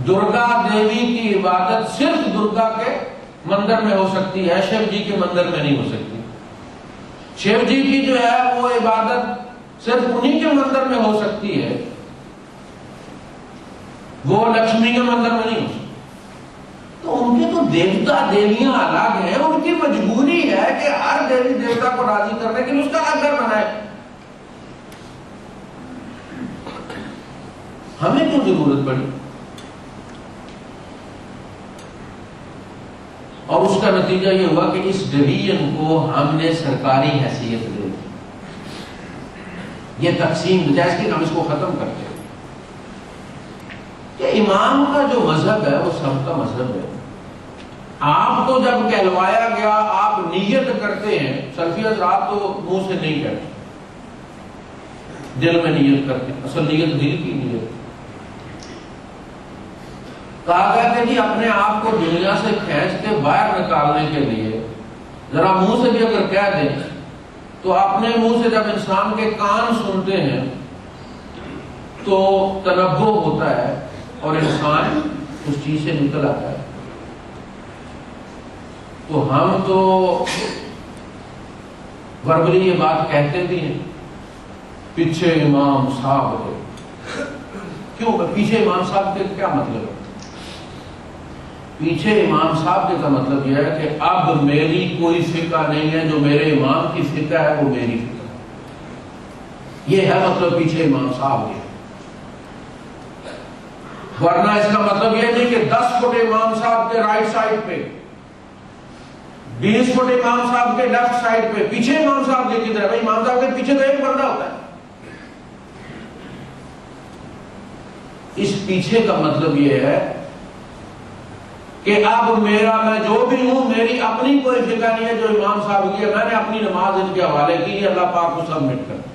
درگا دیوی کی عبادت صرف درگا کے مندر میں ہو سکتی ہے, شیو جی کے مندر میں نہیں ہو سکتی. شیو جی کی جو ہے وہ عبادت صرف انہی کے مندر میں ہو سکتی ہے, وہ لکشمی کے مندر میں نہیں ہو سکتی. تو ان کے تو دیوتا دیویاں الگ ہیں, ان کی مجبوری ہے کہ ہر دیوی دیوتا کو راضی کرنے کے لیے اس کا الگ گھر بنائے. ہمیں کیوں ضرورت پڑی؟ اور اس کا نتیجہ یہ ہوا کہ اس ڈویژن کو ہم نے سرکاری حیثیت دے دی. یہ تقسیم جیسے کہ ہم اس کو ختم کرتے ہیں کہ امام کا جو مذہب ہے وہ سب کا مذہب ہے. آپ کو جب کہلوایا گیا آپ نیت کرتے ہیں, سلفی حضرات تو منہ سے نہیں کہتے, دل میں نیت کرتے. اصل نیت دل کی نیت. کہا گیا کہ جی اپنے آپ کو دنیا سے کھینچ کے باہر نکالنے کے لیے ذرا منہ سے بھی اگر کہہ دیں تو اپنے منہ سے جب انسان کے کان سنتے ہیں تو تنبہ ہوتا ہے اور انسان اس چیز سے نکل آتا ہے. تو ہم تو وربلی یہ بات کہتے بھی ہیں, پیچھے امام صاحب ہے. کیوں پیچھے امام صاحب کے کیا مطلب ہے؟ پیچھے امام صاحب کے کا مطلب یہ ہے کہ اب میری کوئی فقہ نہیں ہے, جو میرے امام کی فقہ ہے وہ میری فقہ. یہ ہے مطلب پیچھے امام صاحب کے. ورنہ اس کا مطلب یہ نہیں کہ 10 فٹ امام صاحب کے رائٹ سائڈ پہ, 20 فٹ امام صاحب کے لیفٹ سائڈ پہ, پیچھے امام صاحب کے کدھر ہے؟ بھائی امام صاحب کے پیچھے تو ایک بندہ ہوتا ہے. اس پیچھے کا مطلب یہ ہے کہ اب میں جو بھی ہوں میری اپنی کوئی فقہ نہیں ہے جو امام صاحب کی ہے, میں نے اپنی نماز ان کے حوالے کی, اللہ پاک کو سبمٹ کر.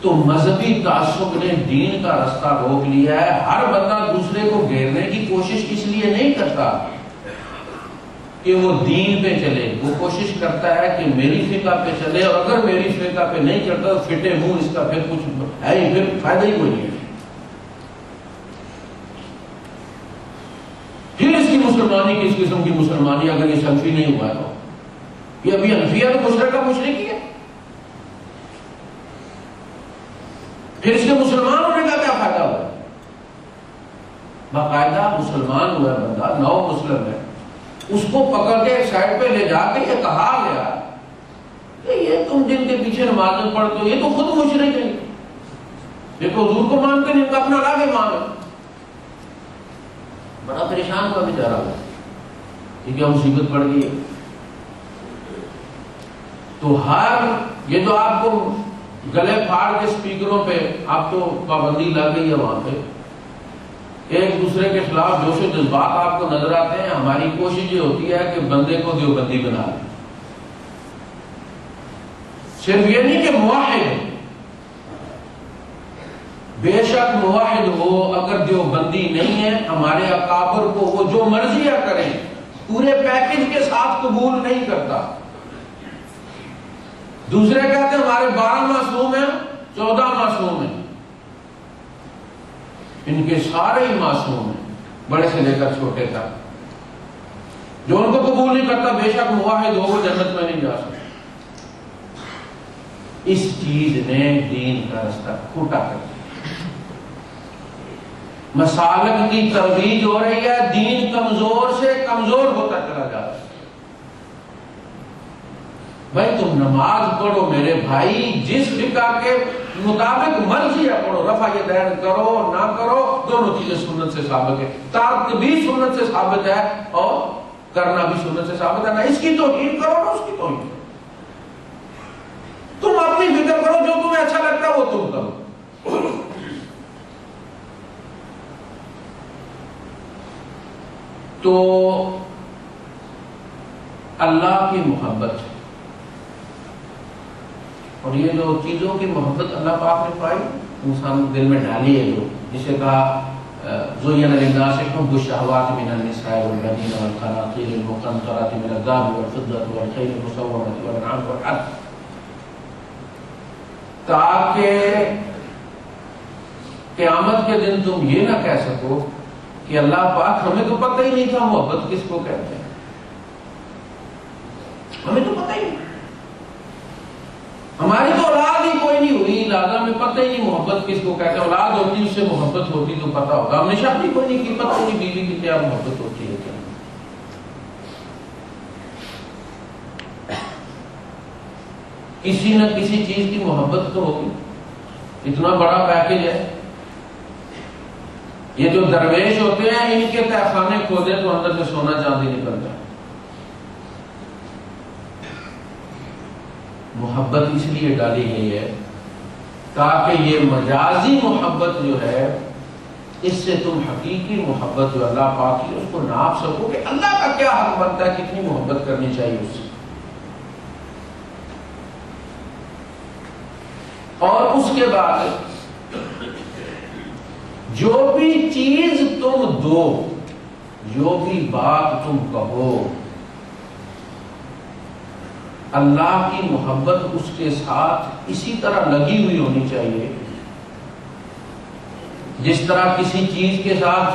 تو مذہبی تعصب نے دین کا رستہ روک لیا ہے. ہر بندہ دوسرے کو گھیرنے کی کوشش اس لیے نہیں کرتا کہ وہ دین پہ چلے, وہ کوشش کرتا ہے کہ میری فقہ پہ چلے, اور اگر میری فقہ پہ نہیں چلتا تو پھٹے منہ اس کا پھر کچھ ہے ہی, پھر فائدہ ہی کوئی نہیں ہے. پھر اس کی مسلمانی کس قسم کی مسلمانی اگر یہ سلفی نہیں ہوا تو یہ ابھی حنفیہ تو مشرک کا مشرک ہی ہے. پھر اس کے مسلمان ہونے کا کیا فائدہ ہوا؟ باقاعدہ مسلمان ہوا بندہ, نو مسلم ہے, اس کو پکڑ کے ایک سائڈ پہ لے جا کے یہ کہا گیا کہ یہ تم جن کے پیچھے نمازیں پڑھتے ہو یہ تو خود مشرک ہیں, یہ تو حضور کو مانتے نہیں, ان کا اپنا الگ ایمان ہے. بڑا پریشان ہوا بیچارہ, کیونکہ مصیبت پڑ گئی ہے. تو یہ جو آپ کو گلے پھاڑ کے سپیکروں پہ آپ تو پابندی لگ گئی ہے، وہاں پہ ایک دوسرے کے خلاف جوش و جذبات آپ کو نظر آتے ہیں. ہماری کوشش یہ ہوتی ہے کہ بندے کو دیوبندی بنا لیں. صرف یہ نہیں کہ موحد ہے، بے شک موحد ہو، اگر دیوبندی نہیں ہے ہمارے اکابر کو وہ جو مرضی کریں پورے پیکج کے ساتھ قبول نہیں کرتا. دوسرے کہتے ہیں ہمارے 12 معصوم ہیں، 14 معصوم ہیں. ان کے سارے ہی معصوم ہیں، بڑے سے لے کر چھوٹے تک. جو ان کو قبول نہیں کرتا بے شک موحد ہو، وہ جنت میں نہیں جا سکتا. اس چیز نے دین کا رستہ کھوٹا کر دیا. مسالک کی ترویج ہو رہی ہے، دین کمزور سے کمزور ہوتا چلا جا رہا ہے. بھائی تم نماز پڑھو میرے بھائی، جس فقہ کے مطابق مرضی ہے پڑھو، رفع یدین کرو نہ کرو دونوں چیزیں سنت سے ثابت ہے. ترک بھی سنت سے ثابت ہے اور کرنا بھی سنت سے ثابت ہے. نہ اس کی توہین کرو نہ اس کی توہین. تم اپنی فکر کرو، جو تمہیں اچھا لگتا ہے وہ تم کرو. تو اللہ کی محبت اور یہ جو چیزوں کی محبت اللہ پاک نے پائی انسان دل میں ڈالی ہے، جو جسے کہا زُيِّنَ لِلنَّاسِ حُبُّ الشَّهَوَاتِ مِنَ النِّسَاءِ وَالْبَنِينَ وَالْقَنَاطِيرِ الْمُقَنطَرَةِ مِنَ الذَّهَبِ وَالْفِضَّةِ وَالْخَيْلِ الْمُسَوَّمَةِ وَالْأَنْعَامِ وَالْحَرْثِ، تاکہ قیامت کے دن تم یہ نہ کہہ سکو کہ اللہ پاک ہمیں تو پتہ ہی نہیں تھا محبت کس کو کہتے ہیں. ہمیں تو پتہ ہی نہیں، ہماری تو اولاد ہی کوئی نہیں ہوئی، لہٰذا ہمیں پتہ ہی نہیں محبت کس کو کہتے ہیں. اولاد ہوتی اس سے محبت ہوتی تو پتہ ہوگا. ہم نے شادی کوئی نہیں کی، پتہ نہیں بیوی کی کیا محبت ہوتی ہے. کیا کسی نہ کسی چیز کی محبت تو ہوگی. اتنا بڑا پیکج ہے. یہ جو درویش ہوتے ہیں ان کے تہخانے کھودے تو اندر سے سونا چاندی نکل جائے. محبت اس لیے ڈالی گئی ہے تاکہ یہ مجازی محبت جو ہے اس سے تم حقیقی محبت جو اللہ پاک کی اس کو ناپ سکو کہ اللہ کا کیا حق بنتا ہے، کتنی محبت کرنی چاہیے اس سے. اور اس کے بعد جو بھی چیز تم دو، جو بھی بات تم کہو، اللہ کی محبت اس کے ساتھ اسی طرح لگی ہوئی ہونی چاہیے جس طرح کسی چیز کے ساتھ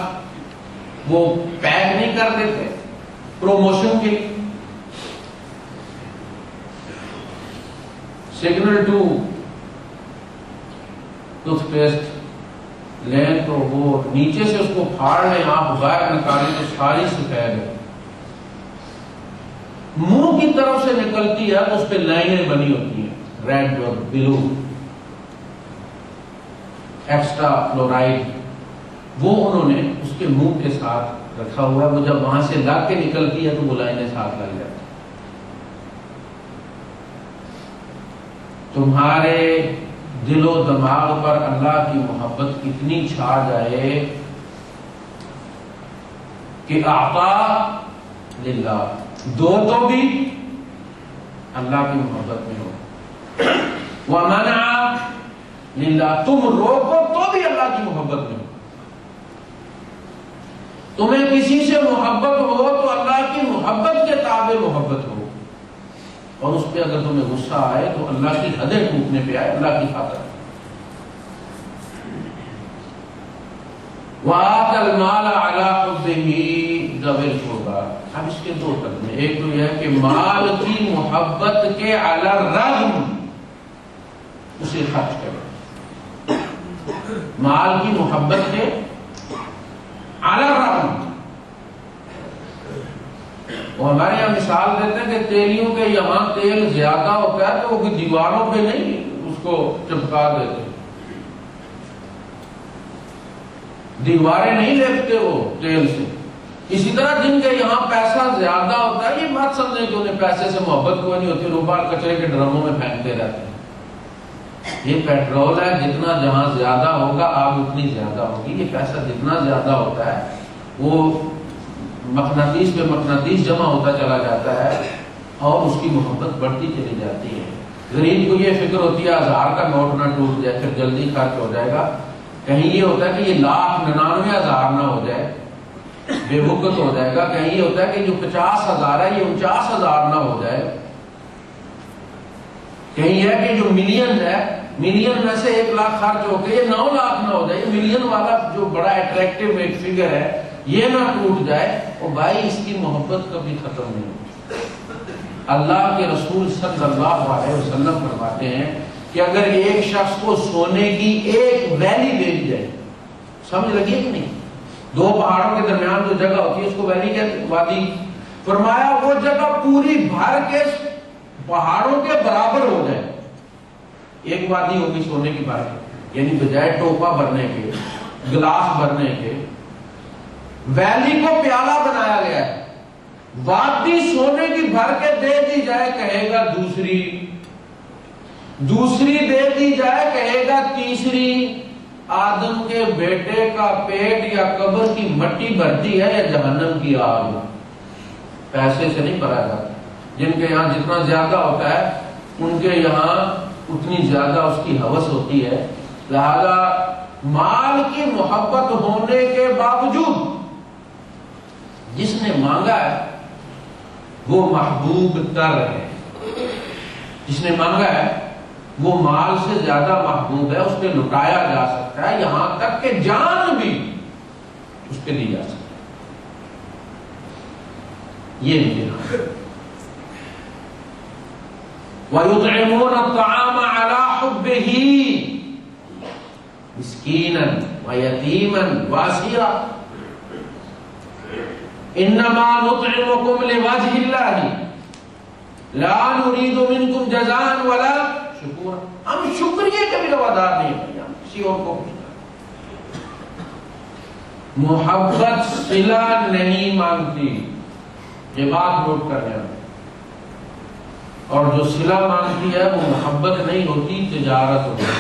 وہ پیک نہیں کر دیتے پروموشن کے لیے. سگنل ٹو ٹوتھ پیسٹ لیں تو وہ نیچے سے اس کو پھاڑ لیں، آپ باہر نکالیں تو ساری سفید ہے. منہ کی طرف سے نکلتی ہے تو اس پہ لائنیں بنی ہوتی ہیں، ریڈ اور بلو، ایکسٹرا فلورائڈ. وہ انہوں نے اس کے منہ کے ساتھ رکھا ہوا ہے. وہ جب وہاں سے لگ کے نکلتی ہے تو وہ لائنیں ساتھ لگ جاتی ہیں. تمہارے دل و دماغ پر اللہ کی محبت اتنی چھا جائے کہ اعطا للہ، دو تو بھی اللہ کی محبت میں ہو، ومنع للہ، تم روکو تو بھی اللہ کی محبت میں ہو. تمہیں کسی سے محبت ہو تو اللہ کی محبت کے تابع محبت ہو، اور اس پہ اگر تمہیں غصہ آئے تو اللہ کی حدیں ٹوٹنے پہ آئے، اللہ کی خاطر. وَآتَ الْمَالَ عَلَىٰ حُبِّهِ ذَوِي الْقُرْبَىٰ. اب اس کے دو ترجمے، ایک تو یہ ہے کہ مال کی محبت کے علی الرغم اسے خرچ کرو، مال کی محبت کے علی الرغم. وہ ہمارے یہاں مثال دیتے ہیں کہ تیلیوں کے یہاں تیل زیادہ ہوتا ہے تو وہ دیواروں پہ نہیں اس کو چپکا دیتے، دیواریں نہیں لیپتے وہ تیل سے، اسی طرح جن کے یہاں پیسہ زیادہ ہوتا ہے، یہ مت سمجھیں کہ انہیں پیسے سے محبت کوئی نہیں ہوتی، روپال کچرے کے ڈرموں میں پھینکتے رہتے ہیں۔ یہ پیٹرول ہے، جتنا جہاں زیادہ ہوگا آگ اتنی زیادہ ہوگی۔ یہ پیسہ جتنا زیادہ ہوتا ہے وہ مقناطیس پہ مقناطیس جمع ہوتا چلا جاتا ہے اور اس کی محبت بڑھتی چلی جاتی ہے۔ غریب کو یہ فکر ہوتی ہے 1000 کا نوٹ نہ ٹوٹ جائے، پھر جلدی خرچ ہو جائے گا۔ کہیں یہ ہوتا ہے کہ یہ 1,99,000 نہ ہو جائے، بے وقت ہو جائے گا۔ کہیں یہ ہوتا ہے کہ جو 50,000 ہے یہ 49,000 نہ ہو جائے۔ کہیں یہ ہے کہ جو ملین ہے، ملین میں سے 1 لاکھ خرچ ہو کے یہ 9 لاکھ نہ ہو جائے۔ یہ ملین والا جو بڑا اٹریکٹیو ایک فگر ہے یہ نہ ٹوٹ جائے۔ اور بھائی اس کی محبت کبھی ختم نہیں ہوتی۔ اللہ کے رسول صلی اللہ علیہ وسلم فرماتے ہیں کہ اگر ایک شخص کو سونے کی ایک ویلی دے دی جائے، سمجھ لگی کہ نہیں، 2 پہاڑوں کے درمیان جو جگہ ہوتی ہے اس کو ویلی کہتے ہیں، وادی، فرمایا وہ جگہ پوری بھر کے پہاڑوں کے برابر ہو جائے، ایک وادی ہوگی سونے کی بھر کے، یعنی بجائے ٹوپا بھرنے کے، گلاس بھرنے کے، ویلی کو پیالہ بنایا گیا ہے، وادی سونے کی بھر کے دے دی جائے کہے گا دوسری دے دی جائے کہے گا تیسری۔ آدم کے بیٹے کا پیٹ یا قبر کی مٹی بھرتی ہے یا جہنم کی آگ، پیسے سے نہیں بھرا جاتا۔ جن کے یہاں جتنا زیادہ ہوتا ہے ان کے یہاں اتنی زیادہ اس کی ہوس ہوتی ہے۔ لہذا مال کی محبت ہونے کے باوجود جس نے مانگا ہے وہ محبوب تر ہے، جس نے مانگا ہے وہ مال سے زیادہ محبوب ہے، اس پہ لٹایا جا سکتا ہے، یہاں تک کہ جان بھی اس پہ دی جا سکتی ہے۔ یہ امتحان۔ وَيُطْعِمُونَ الطَّعَامَ عَلَى حُبِّهِ مِسْكِينًا وَيَتِيمًا وَأَسِيرًا انما نطعمكم لوجه الله لا نريد منكم جزاء ولا شکورا۔ ہم شکریہ کے بھی روادار نہیں ہیں، ہم کسی اور کو محبت صلہ نہیں مانگتی، یہ بات نوٹ کر لینا۔ اور جو صلہ مانگتی ہے وہ محبت نہیں ہوتی، تجارت ہوتی ہے۔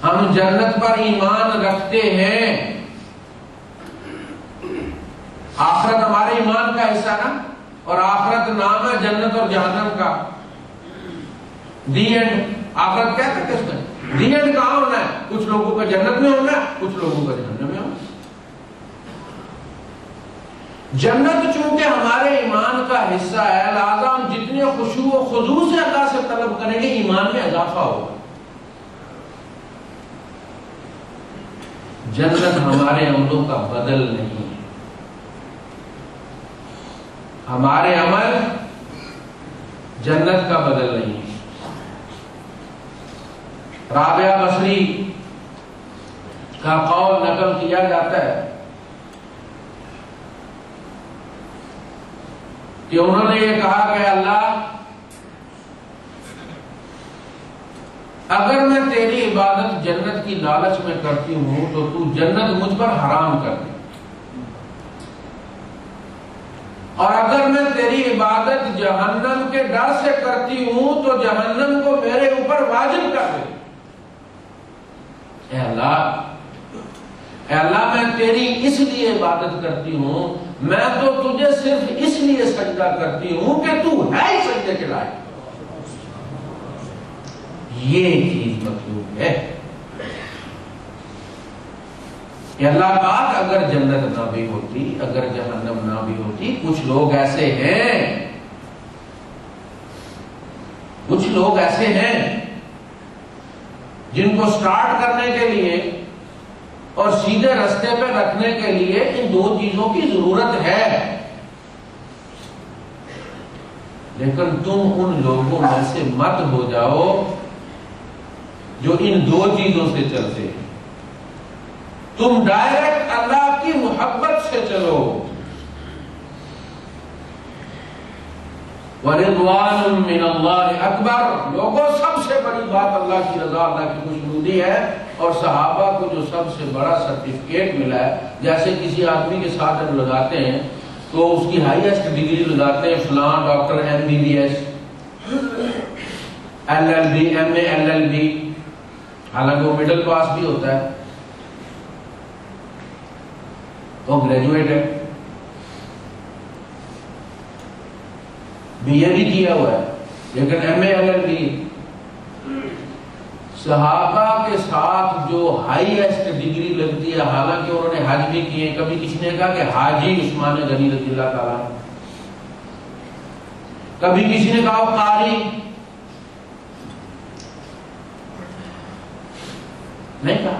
ہم جنت پر ایمان رکھتے ہیں، آخرت ہمارے ایمان کا حصہ نا، اور آخرت نام ہے جنت اور جہنم کا۔ دی اینڈ، آخرت کہتے ہیں کس میں؟ دی اینڈ کہاں ہونا ہے؟ کچھ لوگوں کا جنت میں ہونا ہے، کچھ لوگوں کا جہنم میں ہونا ہے۔ جنت چونکہ ہمارے ایمان کا حصہ ہے، لہذا ہم جتنے خشوع و خضوع سے اللہ سے طلب کریں گے ایمان میں اضافہ ہوگا۔ جنت ہمارے عملوں کا بدل نہیں ہے، ہمارے عمل جنت کا بدل نہیں ہے۔ رابعہ بصری کا قول نقل کیا جاتا ہے کہ انہوں نے یہ کہا کہ اللہ اگر میں تیری عبادت جنت کی لالچ میں کرتی ہوں تو تو جنت مجھ پر حرام کر دے، اور اگر میں تیری عبادت جہنم کے ڈر سے کرتی ہوں تو جہنم کو میرے اوپر واجب کر دے۔ اے اللہ میں تیری اس لیے عبادت کرتی ہوں، میں تو تجھے صرف اس لیے سجدہ کرتی ہوں کہ تو ہے ہی سجدے کے لائق۔ یہ چیز مطلوب ہے کہ اللہ پاک اگر جنت نہ بھی ہوتی، اگر جہنم نہ بھی ہوتی، کچھ لوگ ایسے ہیں جن کو سٹارٹ کرنے کے لیے اور سیدھے رستے پہ رکھنے کے لیے ان 2 چیزوں کی ضرورت ہے، لیکن تم ان لوگوں میں سے مت ہو جاؤ جو ان 2 چیزوں سے چلتے ہیں۔ تم ڈائریکٹ اللہ کی محبت سے چلو۔ وَرِضْوَانٌ مِّنَ اللَّهِ أَكْبَرُ، لوگوں سب سے بڑی بات اللہ کی رضا، اللہ کی خوشنودی ہے اور صحابہ کو جو سب سے بڑا سرٹیفکیٹ ملا ہے، جیسے کسی آدمی کے ساتھ جب لگاتے ہیں تو اس کی ہائیسٹ ڈگری لگاتے ہیں، فلاں doctor MBBS LLB MA LLB، حالانکہ وہ مڈل پاس بھی ہوتا ہے، وہ گریجویٹ ہے، BA بھی کیا ہوا ہے، لیکن MA LLB۔ صحابہ کے ساتھ جو ہائیسٹ ڈگری لگتی ہے، حالانکہ انہوں نے حج بھی کیے، کبھی کسی نے کہا کہ حاجی عثمان غنی رضی اللہ تعالیٰ، کبھی کسی نے کہا قاری، نہیں کہا،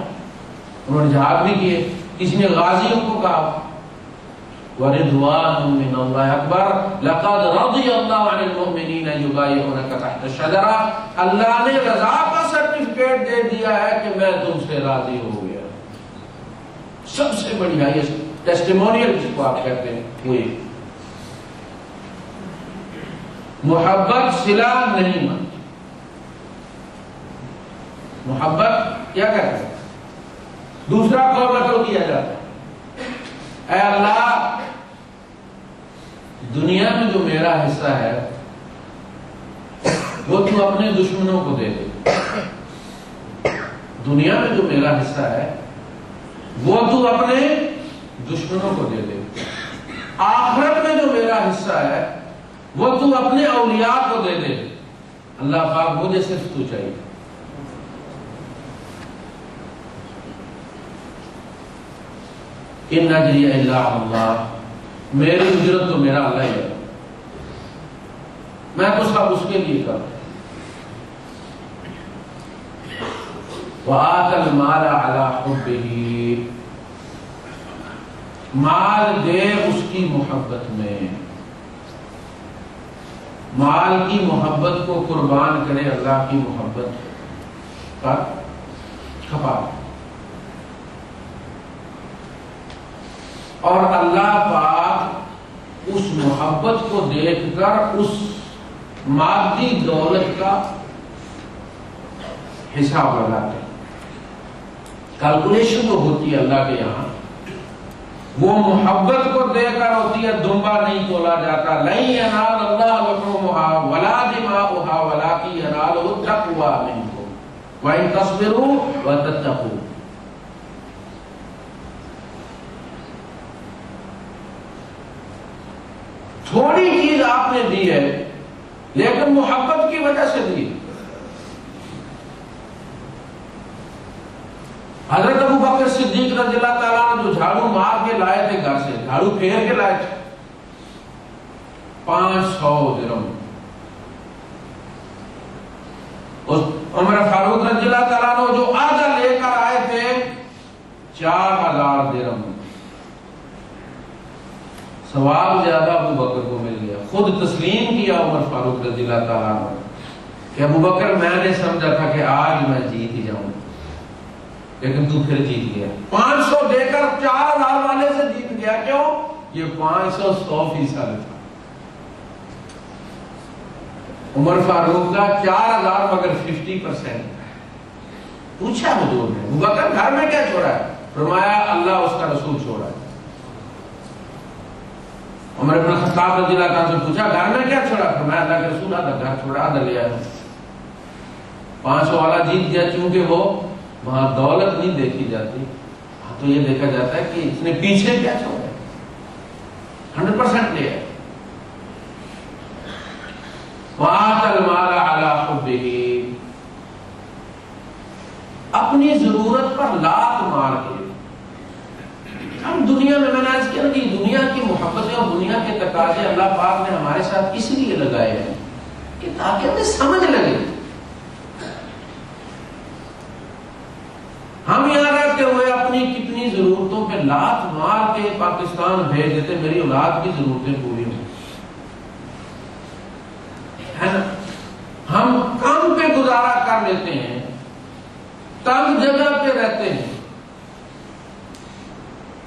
انہوں نے جہاد بھی کیے، کسی نے غازیوں کو کہا وَرِضْوَانٌ مِّنَ اللَّهِ أَكْبَرُ لَقَدْ رَضِيَ اللَّهُ عَنِ الْمُؤْمِنِينَ يُبَايِعُونَكَ تَحْتَ الشَّجَرَةِ، اللہ نے رضا کا سرٹیفکیٹ دے دیا ہے کہ میں تم سے راضی ہو گیا۔ سب سے بڑی ہائیسٹ ٹیسٹیمونیل جس کو آپ کہتے ہیں ہوئی۔ محبت صلہ نہیں مانتی، محبت کیا کہتے ہیں؟ دوسرا قول نقل کیا جاتا ہے، اے اللہ دنیا میں جو میرا حصہ ہے وہ تو اپنے دشمنوں کو دے دے، دنیا میں جو میرا حصہ ہے وہ تو اپنے دشمنوں کو دے دے، آخرت میں جو میرا حصہ ہے وہ تو اپنے اولیاء کو دے دے۔ اللہ پاک مجھے صرف تو چاہیے۔ ان اجری الا اللہ، میری اجرت تو میرا اللہ ہی ہے، میں تو سب اس کے لیے کروں۔ وآتى المال على حبه، مال دے اس کی محبت میں، مال کی محبت کو قربان کرے اللہ کی محبت پر کھپا، اور اللہ پاک اس محبت کو دیکھ کر اس مادی دولت کا حساب لگاتے ہیں، کیلکولیشن جو ہوتی ہے اللہ کے یہاں وہ محبت کو دے کر ہوتی ہے، دمبا نہیں تولا جاتا۔ لن ینال اللہ لحومها ولا دماؤها ولکن ینالہ التقوی منکم وان تصبروا وتتقوا۔ تھوڑی چیز آپ نے دی ہے لیکن محبت کی وجہ سے دی۔ حضرت ابو بکر صدیق رضی اللہ تعالیٰ نے جو جھاڑو مار کے لائے تھے گھر سے، جھاڑو پھیر کے لائے تھے، 500 درہم۔ عمر فاروق رضی اللہ تعالیٰ نے جو آدھا لے کر آئے تھے 4000 درہم، ثواب زیادہ ابو بکر کو مل گیا۔ خود تسلیم کیا عمر فاروق رضی اللہ تعالیٰ نے کہ ابو بکر میں نے سمجھا تھا کہ آج میں جیت ہی جاؤں لیکن تو پھر جیت گیا۔ 500 دے کر 4000 والے سے جیت گیا، کیوں؟ یہ 500 100% تھا۔ عمر فاروق کا 4000 مگر 50%۔ پوچھا حضور نے ابو بکر گھر میں کیا چھوڑا ہے؟ فرمایا اللہ اس کا رسول چھوڑا ہے۔ عمر بن خطاب رضی اللہ تعالیٰ سے پوچھا گھر میں کیا چھوڑا؟ فرمایا اللہ کے رسول آدھا گھر چھوڑا، آدھا لے آیا۔ 500 والا جیت گیا، چونکہ وہ وہاں دولت نہیں دیکھی جاتی، تو یہ دیکھا جاتا ہے کہ اس نے پیچھے کیا چھوڑا، 100% لے آیا۔ وآتى المال على حبه، اپنی ضرورت پر لات مار کے۔ ہم دنیا میں نے عرض کیا کہ دنیا کی محبتیں اور دنیا کے تقاضے اللہ پاک نے ہمارے ساتھ اس لیے لگائے ہیں کہ تاکہ ہمیں سمجھ لگے۔ ہم یہاں رہتے ہوئے اپنی کتنی ضرورتوں پہ لات مار کے پاکستان بھیج دیتے، میری اولاد کی ضرورتیں پوری ہوں، ہے نا؟ ہم کم پہ گزارا کر لیتے ہیں، تنگ جگہ پہ رہتے ہیں،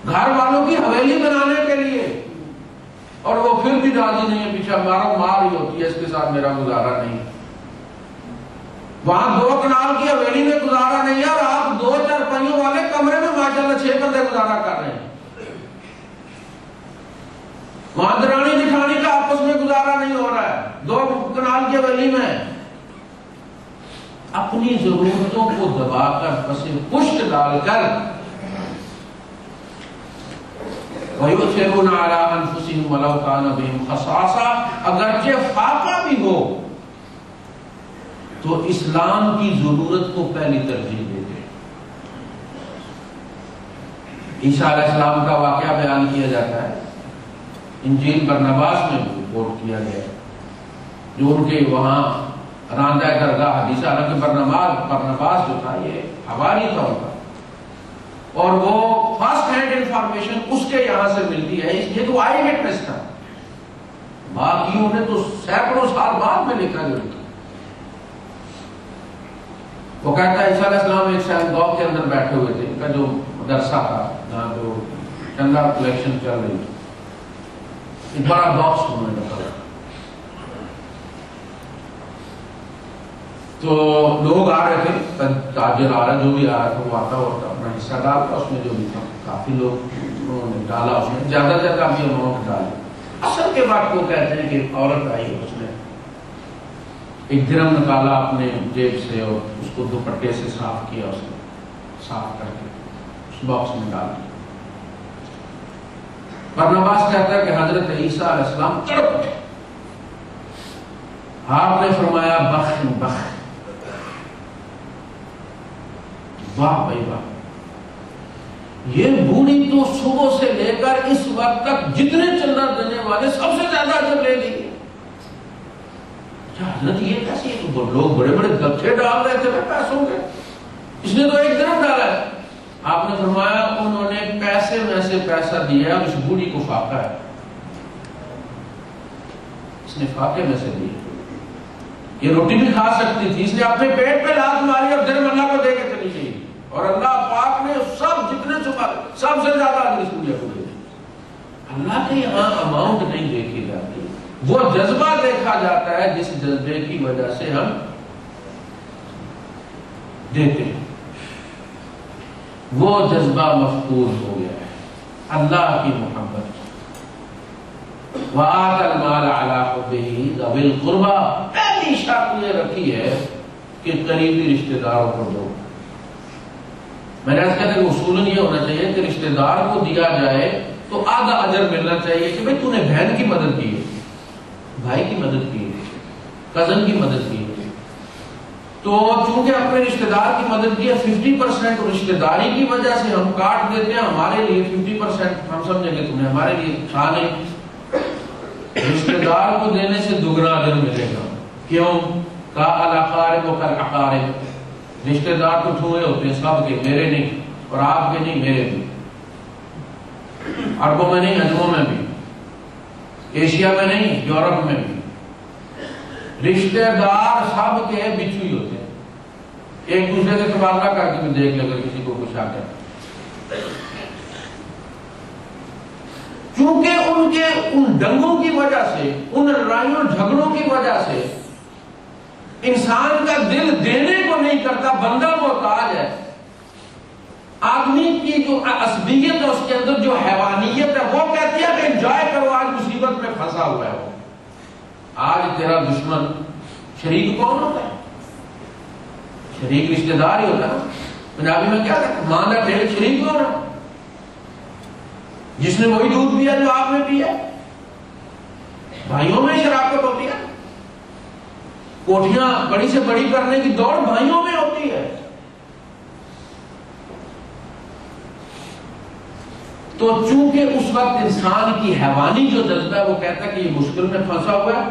گھر والوں کی حویلی بنانے کے لیے، اور وہ پھر بھی راضی نہیں ہے، پیچھے مارو مار ہی ہوتی ہے، اس کے ساتھ میرا گزارا نہیں۔ وہاں 2 کنال کی حویلی میں گزارا نہیں ہے اور آپ 2 چارپائیوں والے کمرے میں ماشاءاللہ 6 بندے گزارا کر رہے ہیں. وہاں درانی جٹھانی کا آپس میں گزارا نہیں ہو رہا ہے 2 کنال کی حویلی میں. اپنی ضرورتوں کو دبا کر پسے پشت ڈال کر وَيُؤْثِرُونَ عَلَىٰ أَنفُسِهِمْ وَلَوْ كَانَ بِهِمْ خَصَاصَةٌ، اگرچہ فاقہ بھی ہو تو اسلام کی ضرورت کو پہلی ترجیح دیتے. عیسیٰ علیہ السلام کا واقعہ بیان کیا جاتا ہے، انجیل برنباس میں رپورٹ کیا گیا جو ان کے وہاں راندہ درگاہ حدیث، حالانکہ برنباس جو تھا یہ حواری تھا ان کا، اور وہ فرسٹ ہینڈ انفارمیشن اس کے یہاں سے ملتی ہے، یہ تو آئی وٹنس تھا. باقیوں نے تو سینکڑوں سال بعد میں لکھا جو لکھا. وہ کہتا ہے عیسیٰ علیہ السلام ایک سینگاگ کے اندر بیٹھے ہوئے تھے، ان کا جو مدرسہ تھا جہاں جو چندہ کلیکشن چل رہی تھی، ایک بڑا باکس انہوں نے رکھا. تو لوگ آ رہے تھے، تاجر آ رہا جو بھی آ رہا تھا وہ آتا اور اپنا حصہ ڈالتا، اس میں جو بھی تھا کافی لوگ انہوں نے ڈالا، اس میں زیادہ سے زیادہ بھی اماؤنٹ ڈالے. اصل کے بعد وہ کہتے ہیں کہ ایک عورت آئی، اس نے 1 درہم نکالا اپنے جیب سے اور اس کو دوپٹے سے صاف کیا، اس نے صاف کر کے اس باکس میں ڈال دیا. برنباس کہتا ہے کہ حضرت عیسیٰ علیہ السلام تڑپ اٹھے. آپ نے فرمایا بخ بخ، واہ بھائی واہ، یہ بوڑھی تو صبح سے لے کر اس وقت تک جتنے چندہ دینے والے سب سے زیادہ اجر لے لی. حضرت یہ کیسے؟ تو لوگ بڑے بڑے گتھے ڈال رہے تھے پیسوں کے، اس نے تو 1 درہم ڈالا ہے. آپ نے فرمایا انہوں نے پیسے میں سے پیسہ دیا، اس بوڑھی کو فاقہ ہے، اس نے فاقے میں سے دیا. یہ روٹی بھی کھا سکتی تھی، اس نے اپنے پیٹ پہ لات ماری اور درہم اللہ کو دے کے چلی گئی، اور اللہ پاک نے سب جتنے سب سے زیادہ اجر اس کو دیا. اللہ کے یہاں اماؤنٹ نہیں دیکھی جاتی، وہ جذبہ دیکھا جاتا ہے جس جذبے کی وجہ سے ہم دیتے ہیں. وہ جذبہ مفقود ہو گیا ہے، اللہ کی محبت. وَآتَى الْمَالَ عَلَىٰ حُبِّهِ ذَوِي الْقُرْبَىٰ، پہلی شرط یہ رکھی ہے کہ قریبی رشتہ داروں کو دو. میں نے کہا کہ اصولاً یہ ہونا چاہیے کہ رشتہ دار کو دیا جائے تو آدھا اجر ملنا چاہیے کہ بھئی تو نے بہن کی مدد کی ہے، بھائی کی مدد کی ہے، کزن کی مدد کی ہے. تو چونکہ اپنے رشتہ دار کی مدد کی ہے 50% رشتہ داری کی وجہ سے ہم کاٹ دیتے ہیں، ہمارے لیے 50% ہم سمجھیں گے تم نے ہمارے لیے تھا نہیں. رشتہ دار کو دینے سے دگنا اجر ملے گا. کیوں؟ کا الاقارب و کالاقارب، رشتہ دار تو چھوئے ہوتے ہیں سب کے، میرے نہیں اور آپ کے نہیں، میرے بھی. عربوں میں نہیں، عجموں میں بھی، ایشیا میں نہیں، یورپ میں بھی. رشتہ دار سب کے بچھوئی ہوتے ہیں، ایک دوسرے سے تبادلہ کر کے بھی دیکھ لے اگر کسی کو کچھ آ کر. چونکہ ان کے ان ڈنگوں کی وجہ سے، ان لڑائیوں جھگڑوں کی وجہ سے انسان کا دل دینے کو نہیں کرتا، بندہ محتاج ہے. آدمی کی جو عصبیت ہے اس کے اندر جو حیوانیت ہے وہ کہتی ہے کہ انجوائے کرو، آج مصیبت میں پھنسا ہوا ہے. وہ آج تیرا دشمن شریک کون ہوتا ہے؟ شریک رشتہ دار ہی ہوتا ہے. پنجابی میں کیا کہتے ہیں؟ ماں کا ٹھیک شریک کون ہے؟ جس نے وہی دودھ پیا جو آپ نے پیا. بھائیوں میں شراکت ہوتی ہے، کوٹھیاں بڑی سے بڑی کرنے کی دوڑ بھائیوں میں ہوتی ہے. تو چونکہ اس وقت انسان کی حیوانی جو جذبہ ہے وہ کہتا ہے کہ یہ مشکل میں پھنسا ہوا ہے،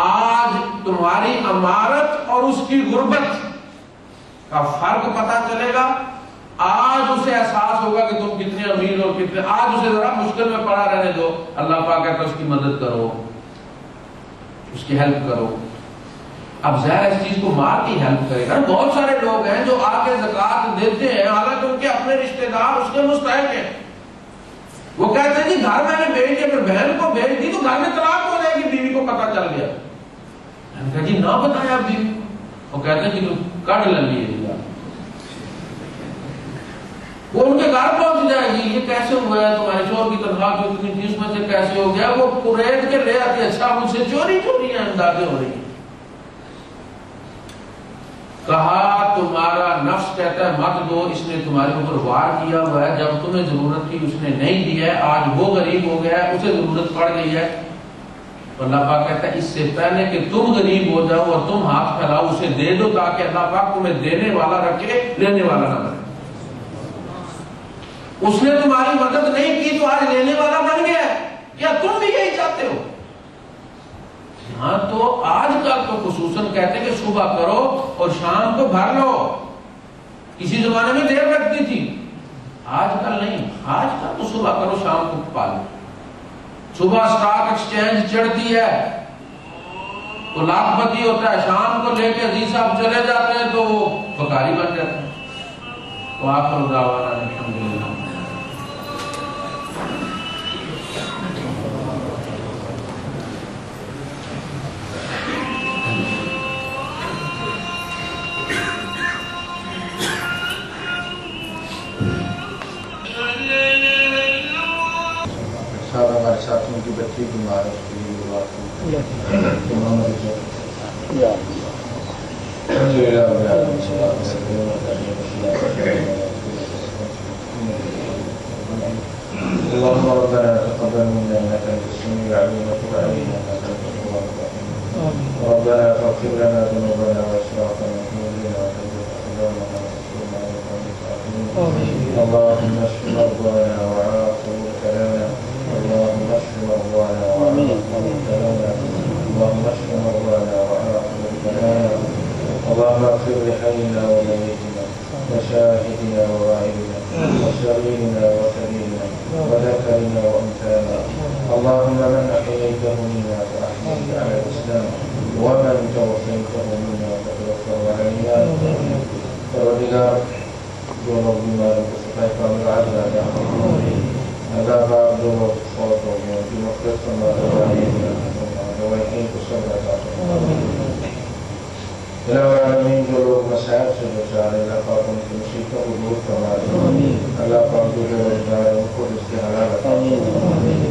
آج تمہاری امارت اور اس کی غربت کا فرق پتا چلے گا. آج اسے احساس ہوگا کہ تم کتنے امیر اور کتنے، آج اسے ذرا مشکل میں پڑا رہنے دو. اللہ پاک کہتا ہے اس کی مدد کرو، اس کی ہیلپ کرو. اب ظاہر اس چیز کو مار کی ہیلپ کرے گا. بہت سارے لوگ ہیں جو آ کے زکوٰۃ دیتے ہیں حالانکہ ان کے اپنے رشتہ دار اس کے مستحق ہیں. وہ کہتے ہیں جی گھر میں نے بھیج دیا، پھر بہن کو بھیج دی تو گھر میں طلاق ہو جائے گی، بیوی کو پتہ چل گیا. میں نے کہا جی نہ بتایا بیوی کو. وہ کہتے ہیں کہ کٹ لگی ہے، وہ ان کے گھر پہنچ جائے گی، یہ کیسے ہوا ہے، تمہارے شوہر کی تنخواہ جو اتنی تھی اس میں سے کیسے ہو گیا، وہ قریت کے لے آتی، اچھا مجھ سے چوری چوری اندازے ہو رہی ہیں۔ کہا تمہارا نفس کہتا ہے مت دو، اس نے تمہارے اوپر وار کیا ہوا ہے، جب تمہیں ضرورت تھی اس نے نہیں دیا ہے، آج وہ غریب ہو گیا ہے، اسے ضرورت پڑ گئی ہے۔ اللہ پاک کہتا ہے اس سے پہلے کہ تم غریب ہو جاؤ اور تم ہاتھ پھیلاؤ اسے دے دو، تاکہ اللہ پاک تمہیں دینے والا رکھے، لینے والا نہ بنے۔ اس نے تمہاری مدد نہیں کی تو آج لینے والا بن گیا ہے، کیا تم بھی یہی چاہتے ہو؟ ہاں تو آج کل تو خصوصاً کہتے ہیں کہ صبح کرو اور شام کو بھر لو، کسی زمانے میں دیر لگتی تھی، آج کل نہیں، آج کل تو صبح کرو شام کو پالو۔ صبح سٹاک ایکسچینج چڑھتی ہے تو لاکھ پتی ہوتا ہے، شام کو لے کے عزیز صاحب چلے جاتے ہیں تو وہ بکاری بن جاتے ہیں۔ تو آخر دعوانا الحمدللہ۔ ہمارے ساتھیوں کی بچی بیمار ہے، اس کے لیے اللهم ربنا تقبل منا انك انت السميع العليم وتب علينا انك انت التواب الرحيم ربنا فاغفر لنا ذنوبنا واسرافنا في امرنا وثبت اقدامنا وانصرنا على القوم الكافرين اللهم اشف مرضانا وعاف مبتلانا اللهم اشف مرضانا وعاف مبتلانا اللهم اشف مرضانا وعاف مبتلانا اللهم اغفر لحينا وميتنا وشاهدنا وغائبنا وصغيرنا وكبيرنا وذكرنا وانثانا اللهم من احييته منا فاحييه على الاسلام ومن توفيته منا فتوفه على الايمان پروردگار جو لوگ بیماروں کو صفائی کا عذاب ہے اللہ پاک جو لوگ فوت ہو گئے ان کی مغفرت فرما دوائیں کو صبر عطا فرما الہ العالمین جو لوگ مسائل سے بچا رہے اللہ پاک ان کی مصیبتوں کو دور فرما دے اللہ پاک جو بے روزگار ہے ان کو رزق حلال عطا فرما